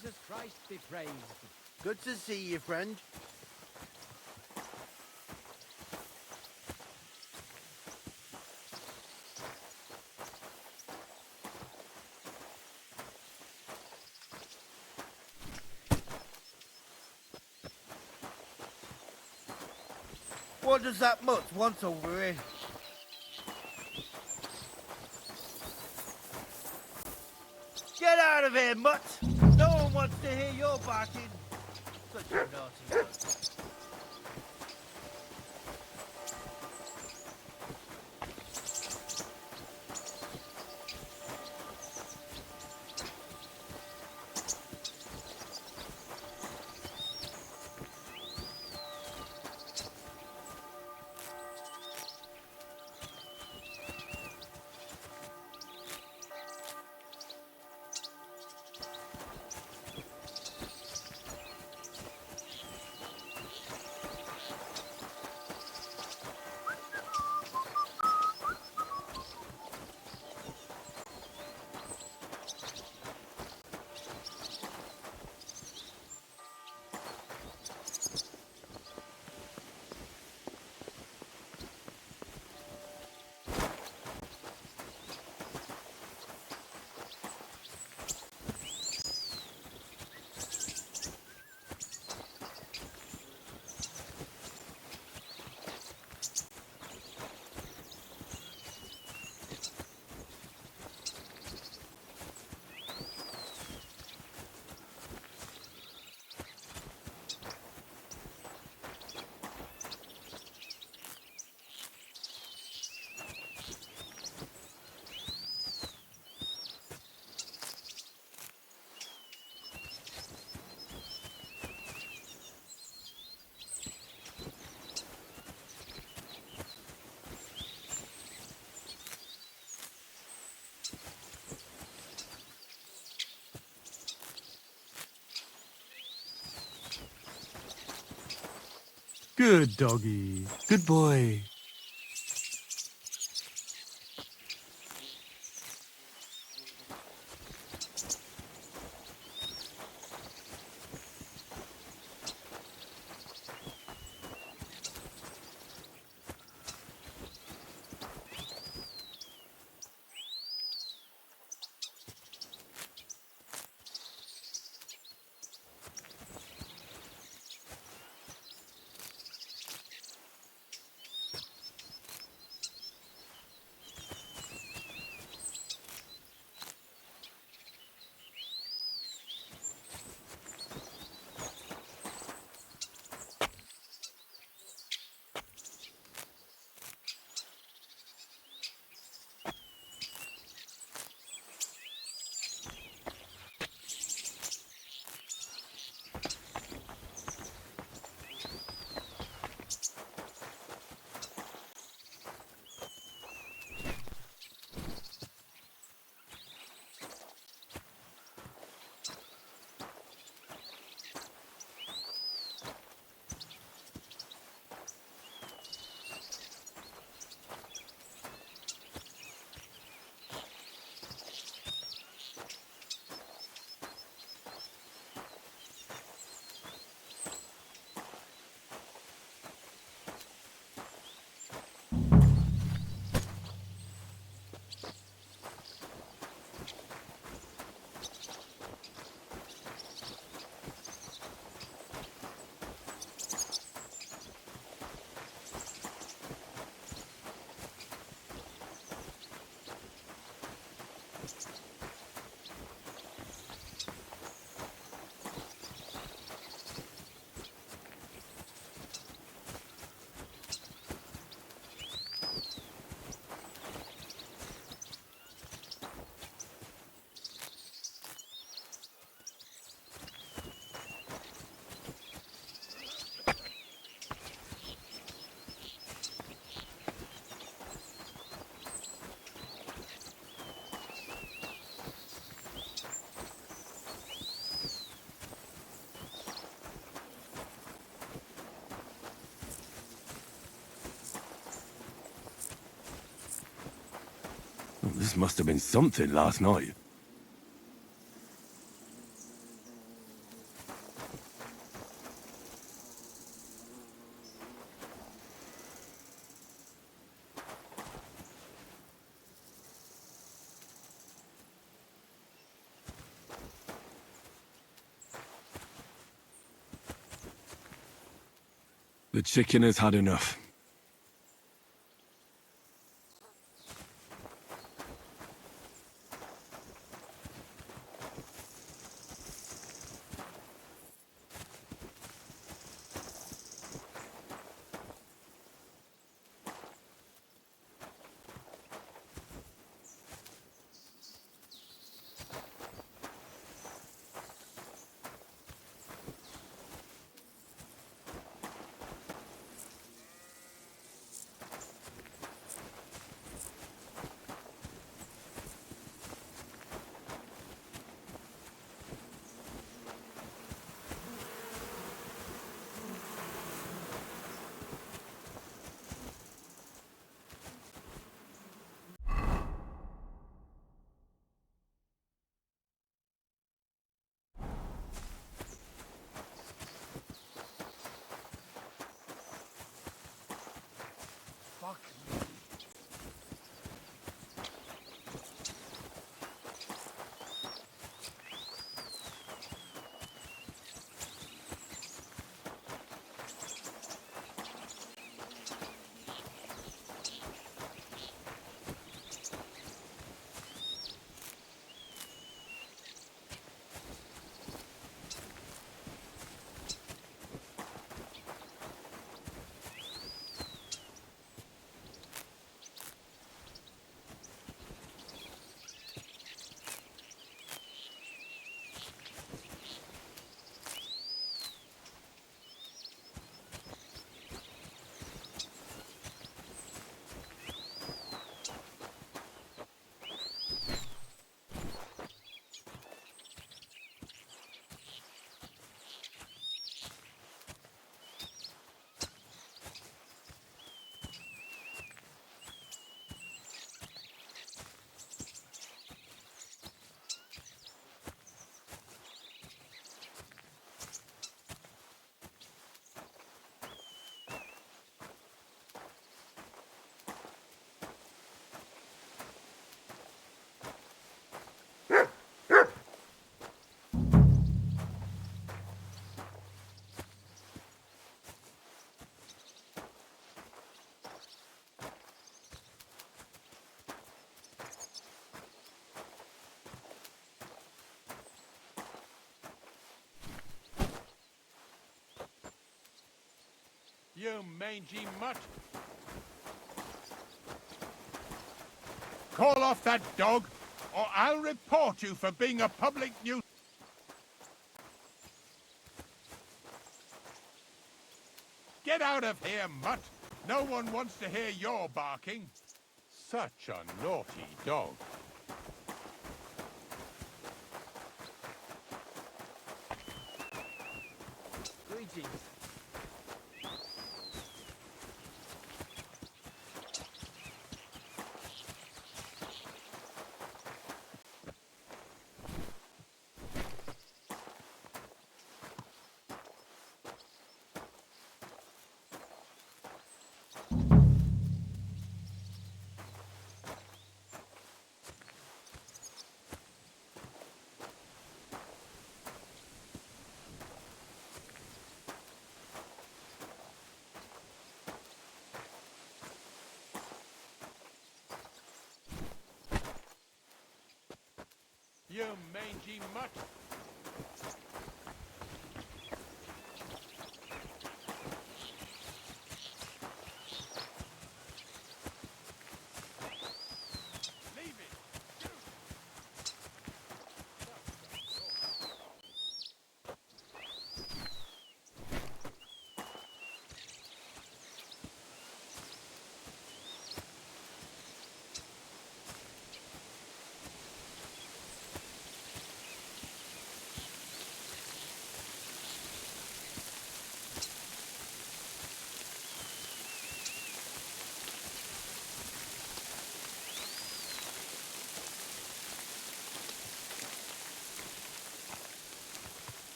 Jesus Christ be praised. Good to see you, friend. What does that mutt want over here? Get out of here, mutt! No one wants to hear your barking. Such a naughty mutt. Good doggy. Good boy. This must have been something last night. The chicken has had enough. You mangy mutt! Call off that dog, or I'll report you for being a public nuisance. Get out of here, mutt! No one wants to hear your barking. Such a naughty dog. Greetings. You mangy mutt! Leave it!